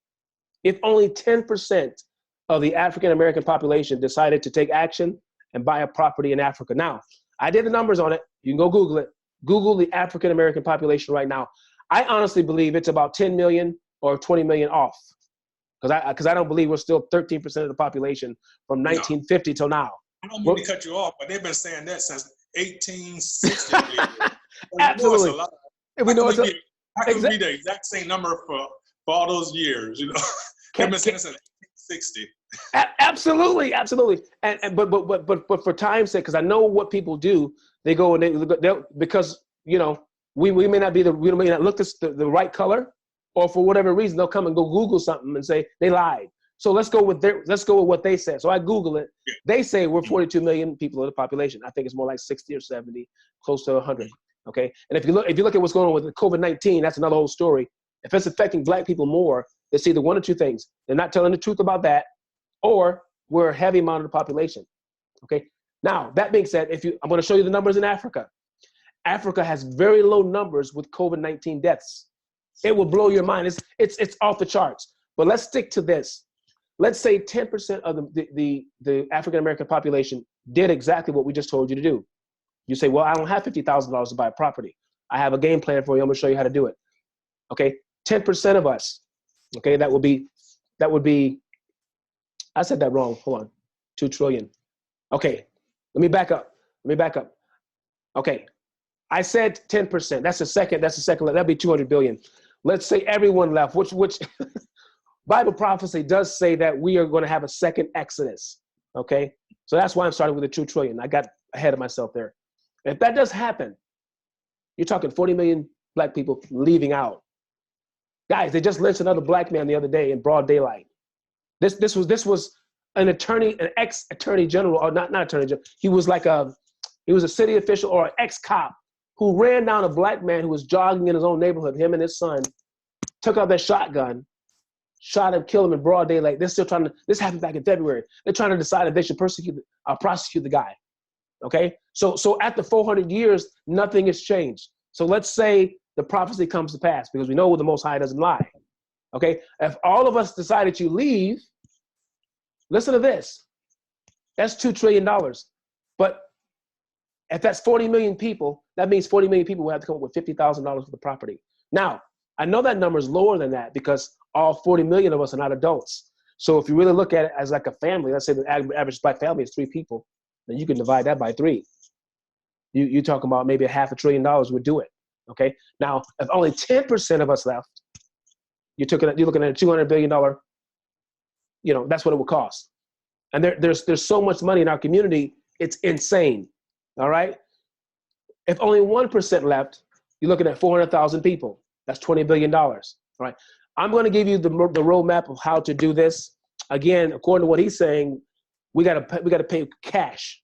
If only 10% of the African-American population decided to take action and buy a property in Africa. Now, I did the numbers on it. You can go Google it. Google the African-American population right now. I honestly believe it's about 10 million or 20 million off. Because I don't believe we're still 13% of the population from 1950 till now. I don't mean to cut you off, but they've been saying that since 1860. Absolutely. How can it be the exact same number for all those years? They've been saying since 1860. Absolutely. But for time's sake, because I know what people do, they go and they because we may not look the right color, or for whatever reason they'll come and go Google something and say they lied. So let's go with what they said. So I Google it. Yeah. They say we're 42 million people in the population. I think it's more like 60 or 70, close to 100. Okay. And if you look at what's going on with the COVID-19, that's another whole story. If it's affecting Black people more, it's either one or two things. They're not telling the truth about that, or we're a heavy amount of the population. Okay. Now, that being said, I'm going to show you the numbers in Africa. Africa has very low numbers with COVID-19 deaths. It will blow your mind. It's off the charts. But let's stick to this. Let's say 10% of the African-American population did exactly what we just told you to do. You say, well, I don't have $50,000 to buy a property. I have a game plan for you. I'm going to show you how to do it. Okay, 10% of us. Okay, that would be. I said that wrong. Hold on, 2 trillion. Okay, let me back up. Okay, I said 10%. That's the second. That'd be 200 billion. Let's say everyone left, which Bible prophecy does say that we are going to have a second Exodus. Okay, so that's why I'm starting with the 2 trillion. I got ahead of myself there. If that does happen, you're talking 40 million Black people leaving out. Guys, they just lynched another Black man the other day in broad daylight. This was an ex-attorney general, or not attorney general. He was a city official or an ex-cop who ran down a Black man who was jogging in his own neighborhood, him and his son, took out their shotgun, shot him, killed him in broad daylight. This happened back in February. They're trying to decide if they should prosecute the guy. Okay, so after 400 years, nothing has changed. So let's say the prophecy comes to pass, because we know the Most High doesn't lie. Okay, if all of us decided to leave, listen to this. That's $2 trillion. But if that's 40 million people, that means 40 million people will have to come up with $50,000 for the property. Now, I know that number is lower than that because all 40 million of us are not adults. So if you really look at it as like a family, let's say the average Black family is 3 people, then you can divide that by 3. You're talking about maybe $500 billion would do it. Okay. Now, if only 10% of us left, you're looking at a $200 billion, that's what it would cost. And there's so much money in our community, it's insane. All right. If only 1% left, you're looking at 400,000 people. That's $20 billion. All right. I'm going to give you the roadmap of how to do this. Again, according to what he's saying, we got to pay cash.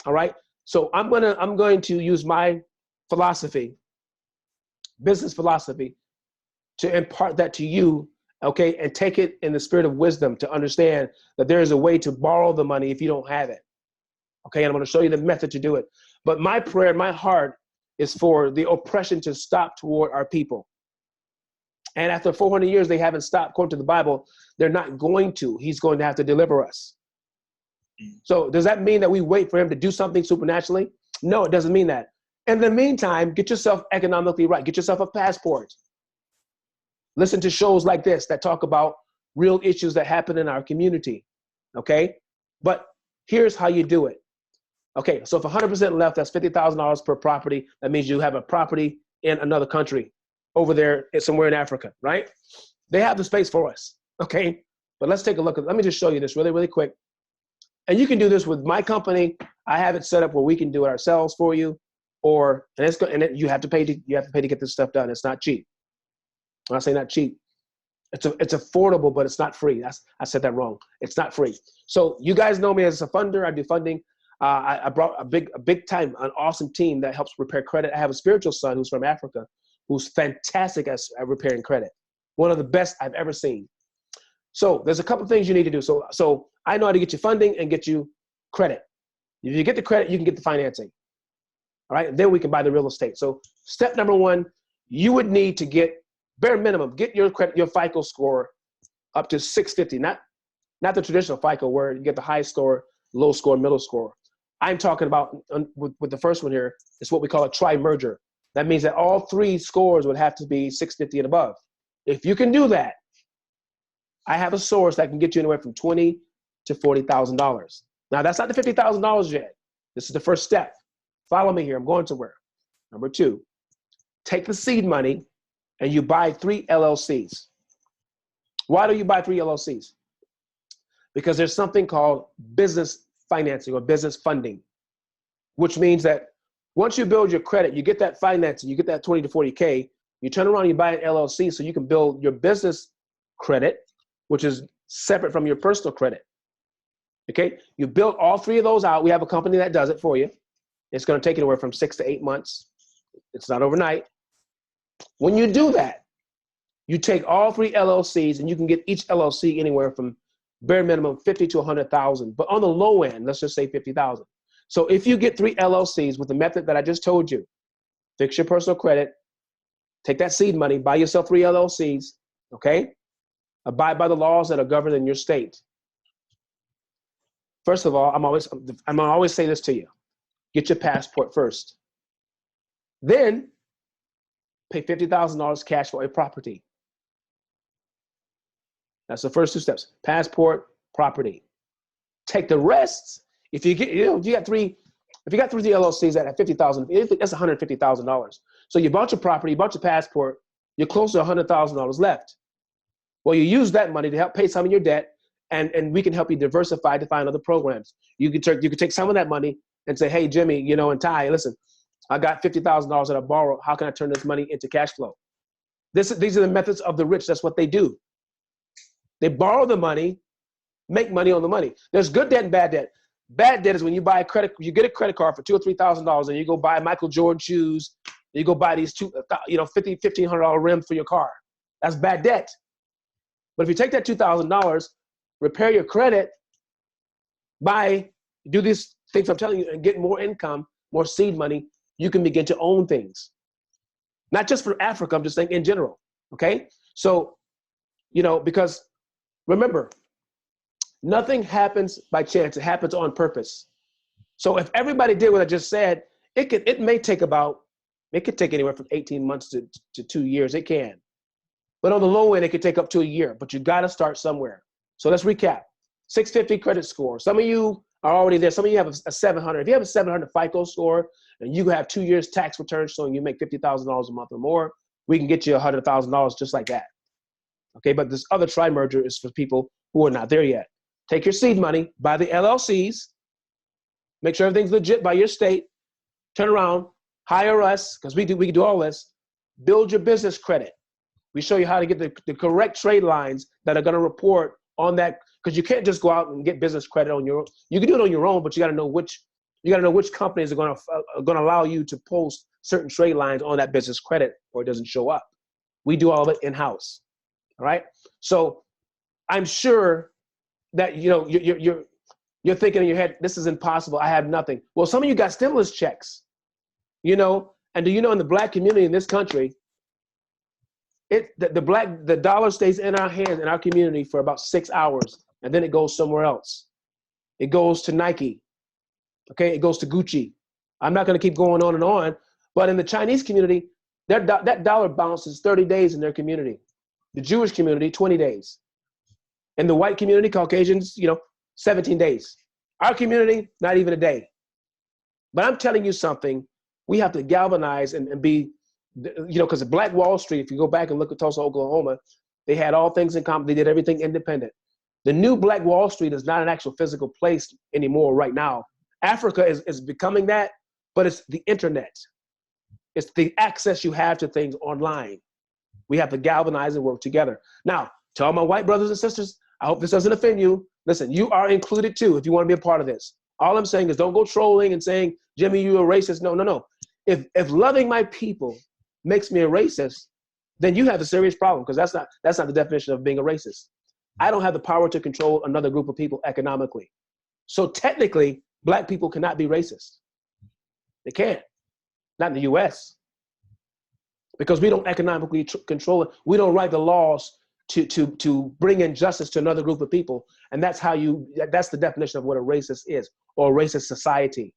All right. So I'm going to use my philosophy, business philosophy, to impart that to you, okay, and take it in the spirit of wisdom to understand that there is a way to borrow the money if you don't have it. Okay, and I'm going to show you the method to do it. But my prayer, my heart, is for the oppression to stop toward our people. And after 400 years, they haven't stopped. According to the Bible, they're not going to. He's going to have to deliver us. So does that mean that we wait for him to do something supernaturally? No, it doesn't mean that. In the meantime, get yourself economically right. Get yourself a passport. Listen to shows like this that talk about real issues that happen in our community. Okay? But here's how you do it. Okay, so if 100% left, that's $50,000 per property. That means you have a property in another country over there somewhere in Africa, right? They have the space for us, okay? But let's take a look. Let me just show you this really, really quick. And you can do this with my company. I have it set up where we can do it ourselves for you, you have to pay to get this stuff done. It's not cheap. When I say not cheap, It's affordable, but it's not free. I said that wrong. It's not free. So you guys know me as a funder. I do funding. I brought a big time, an awesome team that helps repair credit. I have a spiritual son who's from Africa, who's fantastic at repairing credit. One of the best I've ever seen. So there's a couple things you need to do. So I know how to get you funding and get you credit. If you get the credit, you can get the financing. All right, then we can buy the real estate. So step number one, you would need to get, bare minimum, get your credit, your FICO score up to 650, not the traditional FICO where you get the high score, low score, middle score. I'm talking about with the first one here, it's what we call a tri-merger. That means that all three scores would have to be 650 and above. If you can do that, I have a source that can get you anywhere from $20,000 to $40,000. Now that's not the $50,000 yet. This is the first step. Follow me here, I'm going somewhere. Number two, take the seed money and you buy 3 LLCs. Why do you buy 3 LLCs? Because there's something called business financing or business funding, which means that once you build your credit, you get that financing, you get that 20 to 40K, you turn around and you buy an LLC so you can build your business credit, which is separate from your personal credit. Okay, you build all 3 of those out. We have a company that does it for you. It's going to take anywhere from 6 to 8 months. It's not overnight. When you do that, you take all 3 LLCs and you can get each LLC anywhere from bare minimum 50 to 100,000, but on the low end, let's just say 50,000. So if you get 3 LLCs with the method that I just told you, fix your personal credit, take that seed money, buy yourself 3 LLCs, okay? Abide by the laws that are governed in your state. First of all, I'm gonna always say this to you. Get your passport first. Then pay $50,000 cash for a property. That's the first 2 steps. Passport, property. Take the rest. If you get, if you got 3 LLCs at 50,000, that's $150,000. So you bought your property, you bought your passport, you're close to $100,000 left. Well, you use that money to help pay some of your debt, and we can help you diversify to find other programs. You could take some of that money and say, hey, Jimmy, and Ty, listen, I got $50,000 that I borrowed. How can I turn this money into cash flow? These are the methods of the rich. That's what they do. They borrow the money, make money on the money. There's good debt and bad debt. Bad debt is when you buy you get a credit card for $2,000 or $3,000 and you go buy Michael Jordan shoes. You go buy these $1,500 rims for your car. That's bad debt. But if you take that $2,000, repair your credit, do these things I'm telling you, and get more income, more seed money, you can begin to own things. Not just for Africa, I'm just saying in general, okay? So, because remember, nothing happens by chance, it happens on purpose. So if everybody did what I just said, it could take anywhere from 18 months to 2 years, it can. But on the low end, it could take up to a year, but you gotta start somewhere. So let's recap. 650 credit score. Some of you are already there. Some of you have a 700. If you have a 700 FICO score and you have 2 years tax returns showing you make $50,000 a month or more, we can get you $100,000 just like that. Okay, but this other tri-merger is for people who are not there yet. Take your seed money, buy the LLCs, make sure everything's legit by your state, turn around, hire us, because we can do all this, build your business credit. We show you how to get the correct trade lines that are gonna report on that, because you can't just go out and get business credit on your own. You can do it on your own, but you gotta know which companies are gonna allow you to post certain trade lines on that business credit or it doesn't show up. We do all of it in-house, all right? So I'm sure that you're thinking in your head, this is impossible, I have nothing. Well, some of you got stimulus checks, and do you know in the Black community in this country, the dollar stays in our hands, in our community for about 6 hours, and then it goes somewhere else. It goes to Nike, okay? It goes to Gucci. I'm not gonna keep going on, but in the Chinese community, that dollar bounces 30 days in their community. The Jewish community, 20 days. In the white community, Caucasians, 17 days. Our community, not even a day. But I'm telling you something, we have to galvanize and be, because the Black Wall Street, if you go back and look at Tulsa, Oklahoma, they had all things in common. They did everything independent. The new Black Wall Street is not an actual physical place anymore right now. Africa is becoming that, but it's the internet. It's the access you have to things online. We have to galvanize and work together. Now, To all my white brothers and sisters, I hope this doesn't offend you. Listen, you are included too if you want to be a part of this. All I'm saying is don't go trolling and saying, Jimmy, you're a racist. No, no, no. If loving my people makes me a racist, then you have a serious problem, because that's not the definition of being a racist. I don't have the power to control another group of people economically. So technically, black people cannot be racist. They can't. Not in the US. Because we don't economically control it. We don't write the laws to bring injustice to another group of people. And that's the definition of what a racist is, or a racist society.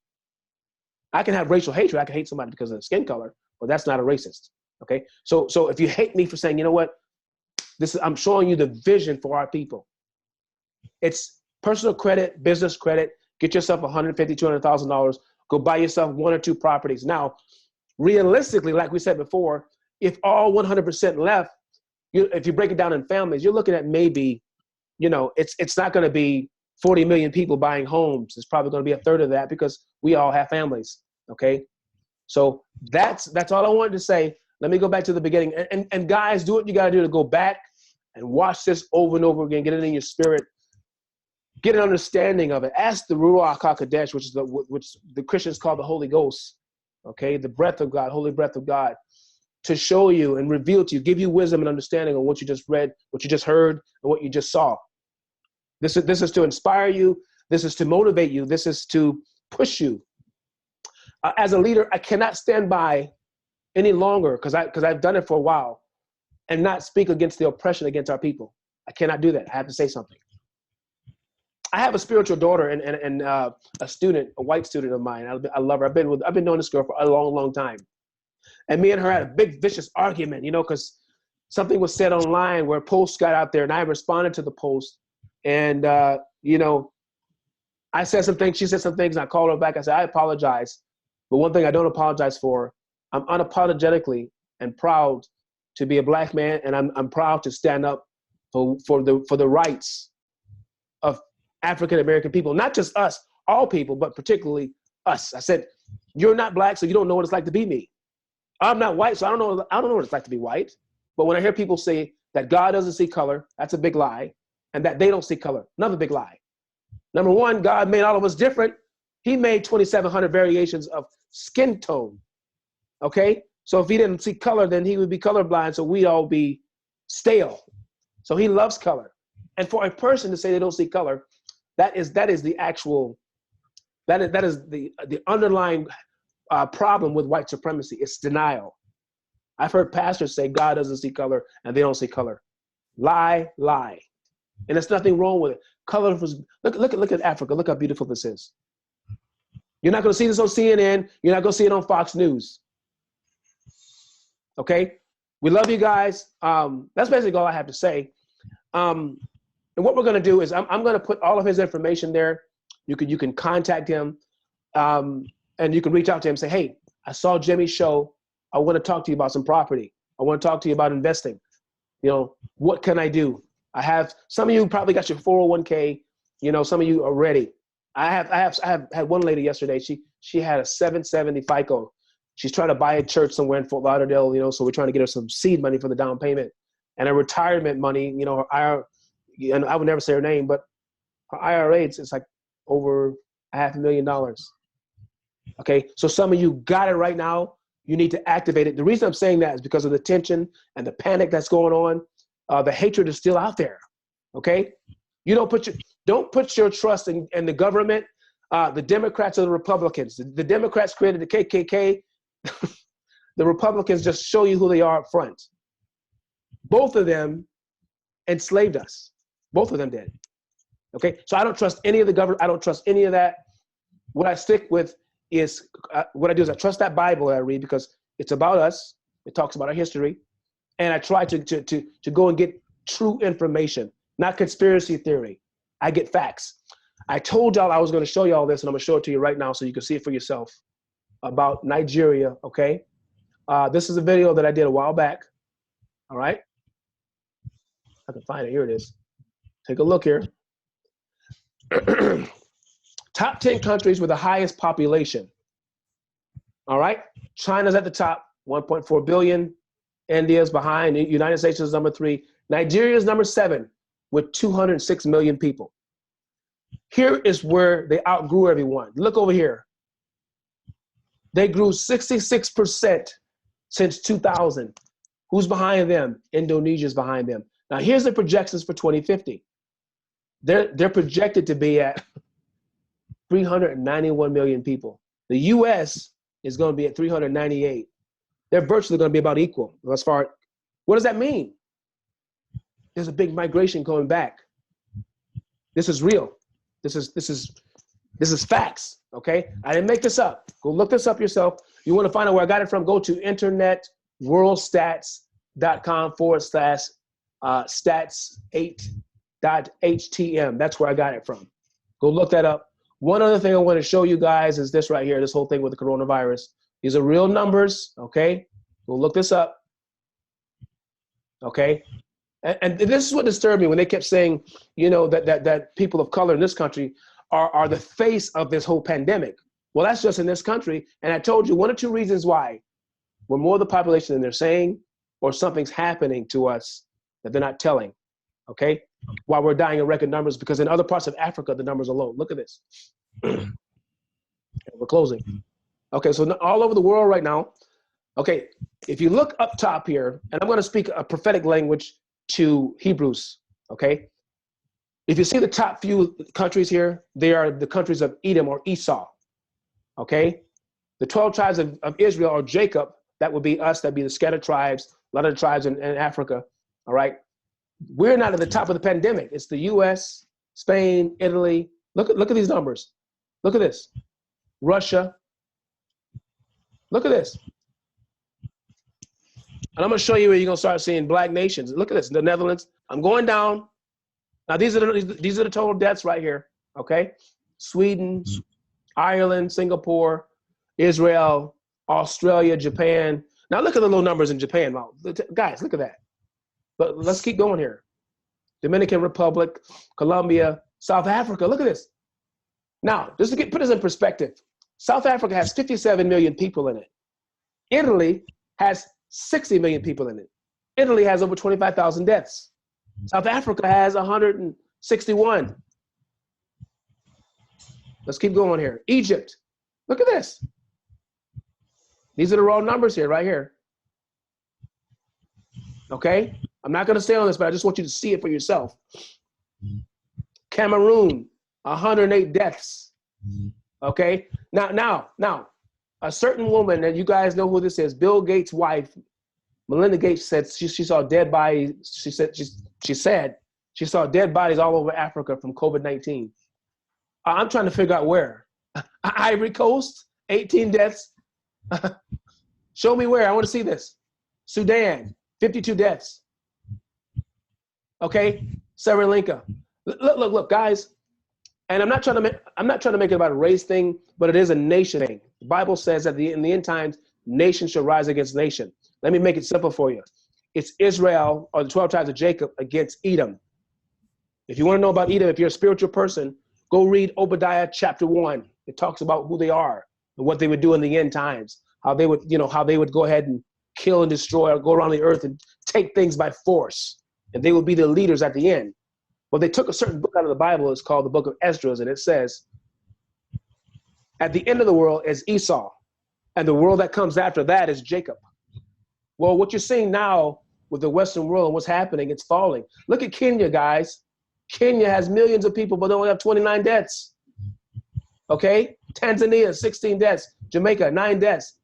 I can have racial hatred. I can hate somebody because of their skin color, but that's not a racist. Okay. So if you hate me for saying, you know what, I'm showing you the vision for our people. It's personal credit, business credit. Get yourself $150,000, $200,000. Go buy yourself 1 or 2 properties. Now, realistically, like we said before, if all 100% left, if you break it down in families, you're looking at maybe, it's not going to be 40 million people buying homes. It's probably going to be a third of that, because we all have families. Okay. So that's all I wanted to say. Let me go back to the beginning. And guys, do what you got to do to go back and watch this over and over again. Get it in your spirit. Get an understanding of it. Ask the Ruach HaKodesh, which the Christians call the Holy Ghost. Okay. The breath of God, holy breath of God, to show you and reveal to you, give you wisdom and understanding on what you just read, what you just heard, and what you just saw. This is to inspire you. This is to motivate you. This is to push you. As a leader, I cannot stand by any longer, because I've done it for a while, and not speak against the oppression against our people. I cannot do that. I have to say something. I have a spiritual daughter and a student, a white student of mine. I love her. I've been knowing this girl for a long, long time. And me and her had a big, vicious argument, because something was said online where a post got out there, and I responded to the post. And, I said some things, she said some things, and I called her back. I said, I apologize. But one thing I don't apologize for, I'm unapologetically and proud to be a black man, and I'm proud to stand up for the rights of African American people, not just us, all people, but particularly us. I said, you're not black, so you don't know what it's like to be me. I'm not white, so I don't know what it's like to be white. But when I hear people say that God doesn't see color, that's a big lie, and that they don't see color, another big lie. Number one, God made all of us different. He made 2,700 variations of skin tone. Okay, so if he didn't see color, then he would be colorblind, so we'd all be stale. So he loves color. And for a person to say they don't see color, that is the underlying problem with white supremacy. It's denial. I've heard pastors say God doesn't see color and they don't see color. Lie. And there's nothing wrong with it. Color was, look at Africa. Look how beautiful this is. You're not going to see this on CNN. You're not going to see it on Fox News. Okay? We love you guys. That's basically all I have to say. And what we're going to do is I'm going to put all of his information there. You can contact him, and you can reach out to him and say, hey, I saw Jimmy's show. I want to talk to you about some property. I want to talk to you about investing. What can I do? I have some of you probably got your 401k. Some of you are ready. I have had one lady yesterday. She had a 770 FICO. She's trying to buy a church somewhere in Fort Lauderdale. So we're trying to get her some seed money for the down payment, and her retirement money. Her IRA, and I would never say her name, but her IRA, it's like over $500,000. Okay, so some of you got it right now. You need to activate it. The reason I'm saying that is because of the tension and the panic that's going on. The hatred is still out there. Okay, you don't put your trust in the government, the Democrats or the Republicans. The Democrats created the KKK. The Republicans just show you who they are up front. Both of them enslaved us. Both of them did. Okay, so I don't trust any of the government. I don't trust any of that. What I stick with is what I do is I trust that Bible that I read, because it's about us. It talks about our history, and I try to go and get true information, not conspiracy theory. I get facts. I told y'all I was going to show you all this, and I'm going to show it to you right now so you can see it for yourself about Nigeria. Okay, this is a video that I did a while back. All right, I can find it. Here it is. Take a look here. Top 10 countries with the highest population. All right. China's at the top, 1.4 billion. India's behind. The United States is number 3. Nigeria is number 7 with 206 million people. Here is where they outgrew everyone. Look over here. They grew 66% since 2000. Who's behind them? Indonesia's behind them. Now here's the projections for 2050. They're projected to be at 391 million people. The US is going to be at 398. They're virtually going to be about equal as far. What does that mean? There's a big migration coming back. This is real. This is facts. Okay, I didn't make this up. Go look this up yourself. You want to find out where I got it from? Go to internetworldstats.com/stats8.htm. That's where I got it from. Go look that up. One other thing I want to show you guys is this right here. This whole thing with the coronavirus. These are real numbers. Okay, go look this up. Okay. And this is what disturbed me when they kept saying, you know, that people of color in this country are the face of this whole pandemic. Well, that's just in this country. And I told you 1 or 2 reasons why. We're more of the population than they're saying, or something's happening to us that they're not telling. Okay? While we're dying in record numbers, because in other parts of Africa, the numbers are low. Look at this. We're closing. Okay, so all over the world right now. Okay, if you look up top here, and I'm going to speak a prophetic language to Hebrews, okay? If you see the top few countries here, they are the countries of Edom or Esau, okay? The 12 tribes of Israel or Jacob, that would be us, that'd be the scattered tribes, a lot of the tribes in Africa, all right? We're not at the top of the pandemic. It's the US, Spain, Italy. Look at these numbers. Look at this. Russia. Look at this. And I'm going to show you where you're going to start seeing black nations. Look at this, the Netherlands. I'm going down. Now, these are the total deaths right here, okay? Sweden, Ireland, Singapore, Israel, Australia, Japan. Now, look at the low numbers in Japan. Wow. Guys, look at that. But let's keep going here. Dominican Republic, Colombia, South Africa. Look at this. Now, just to put this in perspective, South Africa has 57 million people in it. Italy has 60 million people in it. Italy has over 25,000 deaths. South Africa has 161. Let's keep going here. Egypt, look at this. These are the raw numbers here, right here. Okay? I'm not going to stay on this, but I just want you to see it for yourself. Cameroon, 108 deaths. Okay? Now, a certain woman, and you guys know who this is, Bill Gates' wife, Melinda Gates, said she saw dead bodies. She said she saw dead bodies all over Africa from COVID-19. I'm trying to figure out where. Ivory Coast, 18 deaths. Show me where. I want to see this. Sudan, 52 deaths. Okay, Sri Lanka. Look, guys. And I'm not trying to make it about a race thing, but it is a nation thing. The Bible says that in the end times, nation shall rise against nation. Let me make it simple for you. It's Israel or the 12 tribes of Jacob against Edom. If you want to know about Edom, if you're a spiritual person, go read Obadiah chapter 1. It talks about who they are and what they would do in the end times. How they would go ahead and kill and destroy or go around the earth and take things by force. And they would be the leaders at the end. Well, they took a certain book out of the Bible. It's called the book of Esdras, and it says, at the end of the world is Esau, and the world that comes after that is Jacob. Well, what you're seeing now with the Western world and what's happening, it's falling. Look at Kenya, guys. Kenya has millions of people, but they only have 29 deaths. Okay? Tanzania, 16 deaths. Jamaica, 9 deaths.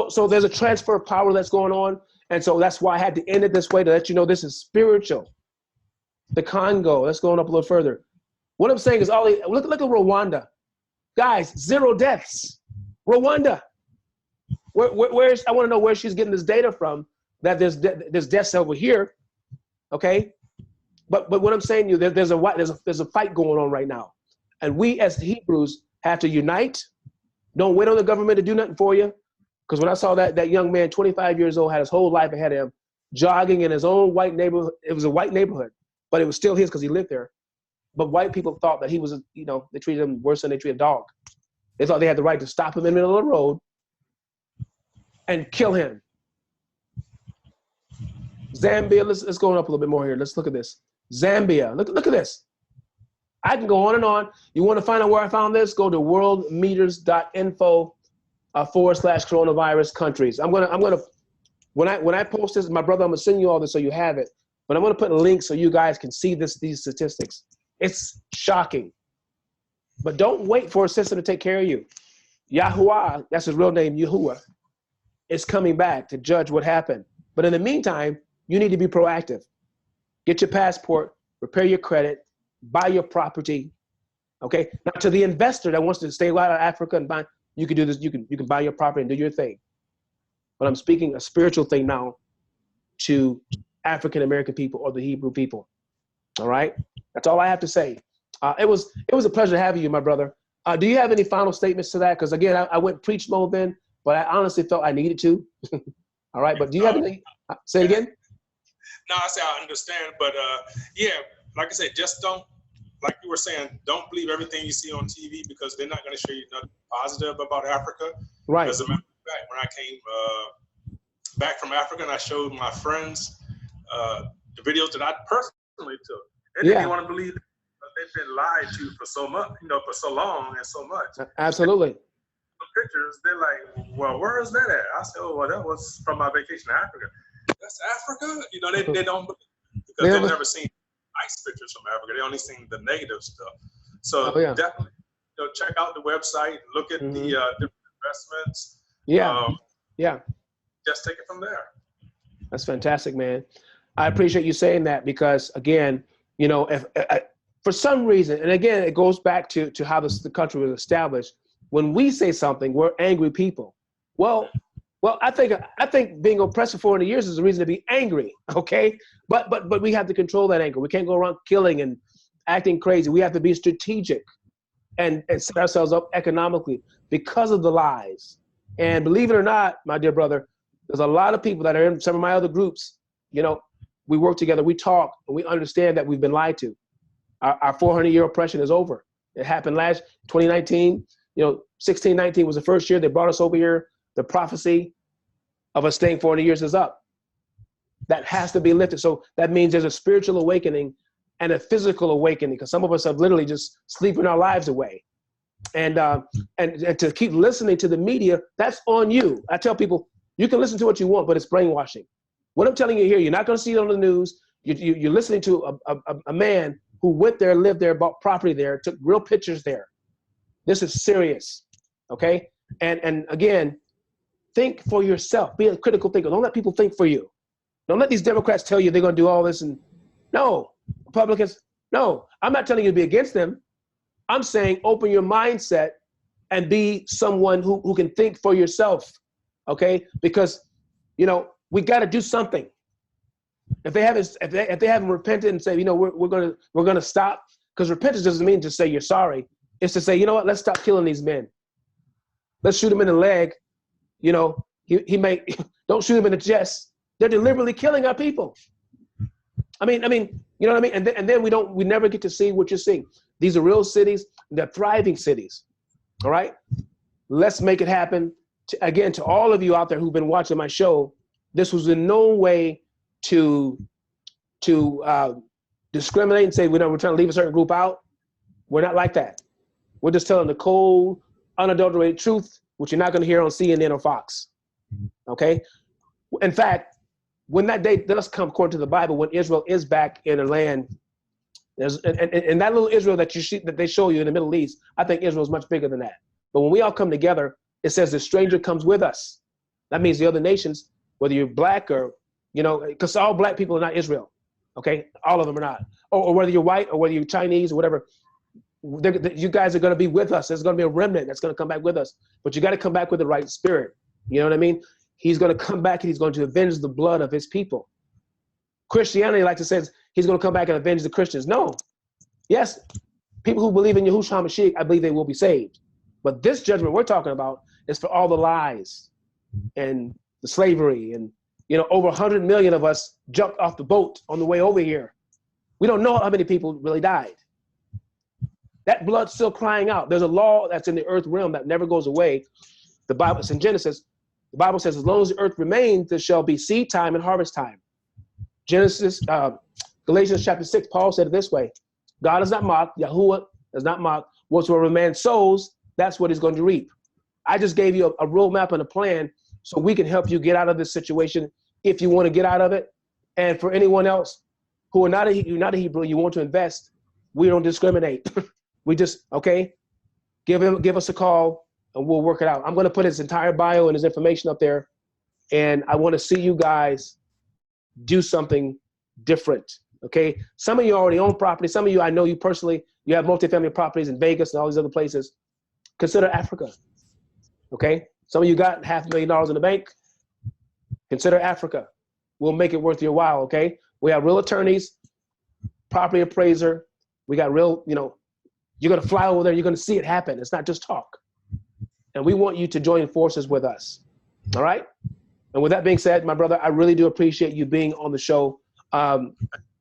So there's a transfer of power that's going on. And so that's why I had to end it this way, to let you know this is spiritual. The Congo, that's going up a little further. What I'm saying is, look at Rwanda. Guys, 0 deaths. Rwanda. Where's, I want to know where she's getting this data from, that there's deaths over here. Okay? But what I'm saying to you, there's a fight going on right now. And we as Hebrews have to unite. Don't wait on the government to do nothing for you. Because when I saw that young man, 25 years old, had his whole life ahead of him, jogging in his own white neighborhood. It was a white neighborhood, but it was still his because he lived there. But white people thought that he was, they treated him worse than they treated a dog. They thought they had the right to stop him in the middle of the road and kill him. Zambia, let's go up a little bit more here. Let's look at this. Zambia, look at this. I can go on and on. You want to find out where I found this? Go to worldmeters.info /coronavirus countries. I'm gonna when I post this, my brother, I'm gonna send you all this so you have it. But I'm gonna put a link so you guys can see these statistics. It's shocking. But don't wait for a system to take care of you. Yahuwah, that's his real name, Yahuwah, is coming back to judge what happened. But in the meantime, you need to be proactive. Get your passport, repair your credit, buy your property. Okay. Now to the investor that wants to stay out of Africa and buy, you can do this. You can buy your property and do your thing. But I'm speaking a spiritual thing now to African American people or the Hebrew people. All right. That's all I have to say. It was a pleasure having you, my brother. Do you have any final statements to that? Because again, I went preach mode then, but I honestly felt I needed to. All right. But do you have any? Say it again. No, I say I understand, but yeah, like I said, just don't, like you were saying, don't believe everything you see on TV because they're not going to show you nothing positive about Africa. Right. As a matter of fact, when I came back from Africa and I showed my friends the videos that I personally took, they didn't want to believe that they've been lied to for so much, for so long and so much. Absolutely. The pictures, they're like, well, where is that at? I said, oh, well, that was from my vacation in Africa. That's Africa? They don't believe because they've never seen nice pictures from Africa. They only seen the negative stuff. So definitely, check out the website, look at the different investments. Just take it from there. That's fantastic, man. I appreciate you saying that because again, if for some reason, and again, it goes back to how the country was established. When we say something, we're angry people. Well, I think being oppressed for 400 years is a reason to be angry. Okay, but we have to control that anger. We can't go around killing and acting crazy. We have to be strategic and set ourselves up economically because of the lies. And believe it or not, my dear brother, there's a lot of people that are in some of my other groups. We work together, we talk, and we understand that we've been lied to. Our 400-year oppression is over. It happened last 2019. 1619 was the first year they brought us over here. The prophecy of us staying 400 years is up. That has to be lifted. So that means there's a spiritual awakening and a physical awakening because some of us have literally just sleeping our lives away. And to keep listening to the media, that's on you. I tell people, you can listen to what you want, but it's brainwashing. What I'm telling you here, you're not going to see it on the news. You're listening to a man who went there, lived there, bought property there, took real pictures there. This is serious, okay? And again, think for yourself. Be a critical thinker. Don't let people think for you. Don't let these Democrats tell you they're going to do all this. And no, Republicans, no. I'm not telling you to be against them. I'm saying open your mindset and be someone who can think for yourself, okay? Because, we got to do something. If they haven't repented and say, we're gonna stop, because repentance doesn't mean just say you're sorry. It's to say, you know what, let's stop killing these men. Let's shoot him in the leg. He may don't shoot him in the chest. They're deliberately killing our people. I mean, you know what I mean? And then we never get to see what you're seeing. These are real cities. They're thriving cities. All right. Let's make it happen. Again, to all of you out there who've been watching my show, this was in no way to discriminate and say we're trying to leave a certain group out. We're not like that. We're just telling the cold, unadulterated truth, which you're not going to hear on CNN or Fox. Okay? In fact, when that day does come, according to the Bible, when Israel is back in a land, and that little Israel that they show you in the Middle East, I think Israel is much bigger than that. But when we all come together, it says the stranger comes with us. That means the other nations, whether you're black or, because all black people are not Israel. Okay? All of them are not. Or whether you're white or whether you're Chinese or whatever, you guys are going to be with us. There's going to be a remnant that's going to come back with us. But you got to come back with the right spirit. You know what I mean? He's going to come back and he's going to avenge the blood of his people. Christianity, like to say, he's going to come back and avenge the Christians. No. Yes, people who believe in Yahushua HaMashiach, I believe they will be saved. But this judgment we're talking about is for all the lies and the slavery. And, over 100 million of us jumped off the boat on the way over here. We don't know how many people really died. That blood's still crying out. There's a law that's in the earth realm that never goes away. The Bible, it's in Genesis. The Bible says, as long as the earth remains, there shall be seed time and harvest time. Galatians chapter 6, Paul said it this way: God is not mocked, Yahuwah is not mocked. Whatsoever man sows, that's what he's going to reap. I just gave you a roadmap and a plan so we can help you get out of this situation if you want to get out of it. And for anyone else who are not a Hebrew, you want to invest, we don't discriminate. We just, okay, give us a call and we'll work it out. I'm going to put his entire bio and his information up there. And I want to see you guys do something different. Okay. Some of you already own property. Some of you, I know you personally, you have multifamily properties in Vegas and all these other places. Consider Africa. Okay. Some of you got $500,000 in the bank. Consider Africa. We'll make it worth your while. Okay. We have real attorneys, property appraiser. We got real, you're going to fly over there. You're going to see it happen. It's not just talk. And we want you to join forces with us. All right. And with that being said, my brother, I really do appreciate you being on the show.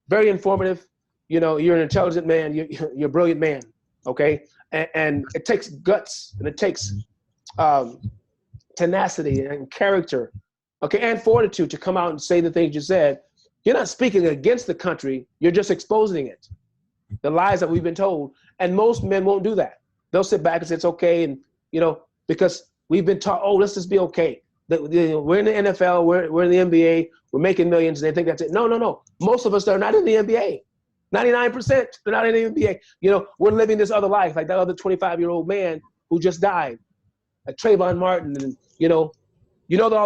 Very informative. You're an intelligent man. You're a brilliant man. Okay. And it takes guts and it takes tenacity and character. Okay. And fortitude to come out and say the things you said. You're not speaking against the country. You're just exposing it. The lies that we've been told. And most men won't do that. They'll sit back and say it's okay. And, because we've been taught, oh, let's just be okay. We're in the NFL, we're in the NBA, we're making millions, and they think that's it. No. Most of us are not in the NBA. 99%, they're not in the NBA. We're living this other life, like that other 25-year-old man who just died, like Trayvon Martin, and all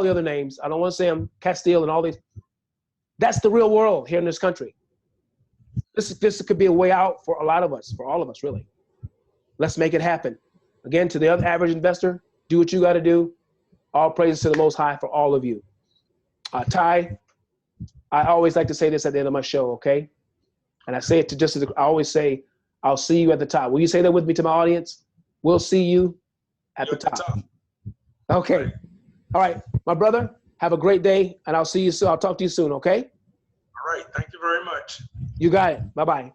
the other names. I don't want to say them, Castile and all these. That's the real world here in this country. This could be a way out for a lot of us, for all of us, really. Let's make it happen. Again, to the other average investor, do what you got to do. All praises to the Most High for all of you. Ty, I always like to say this at the end of my show, okay? And I say it I always say, I'll see you at the top. Will you say that with me to my audience? We'll see you at the top. Okay. All right, my brother, have a great day, and I'll see you soon. I'll talk to you soon, okay? All right. Thank you very much. You got it. Bye-bye.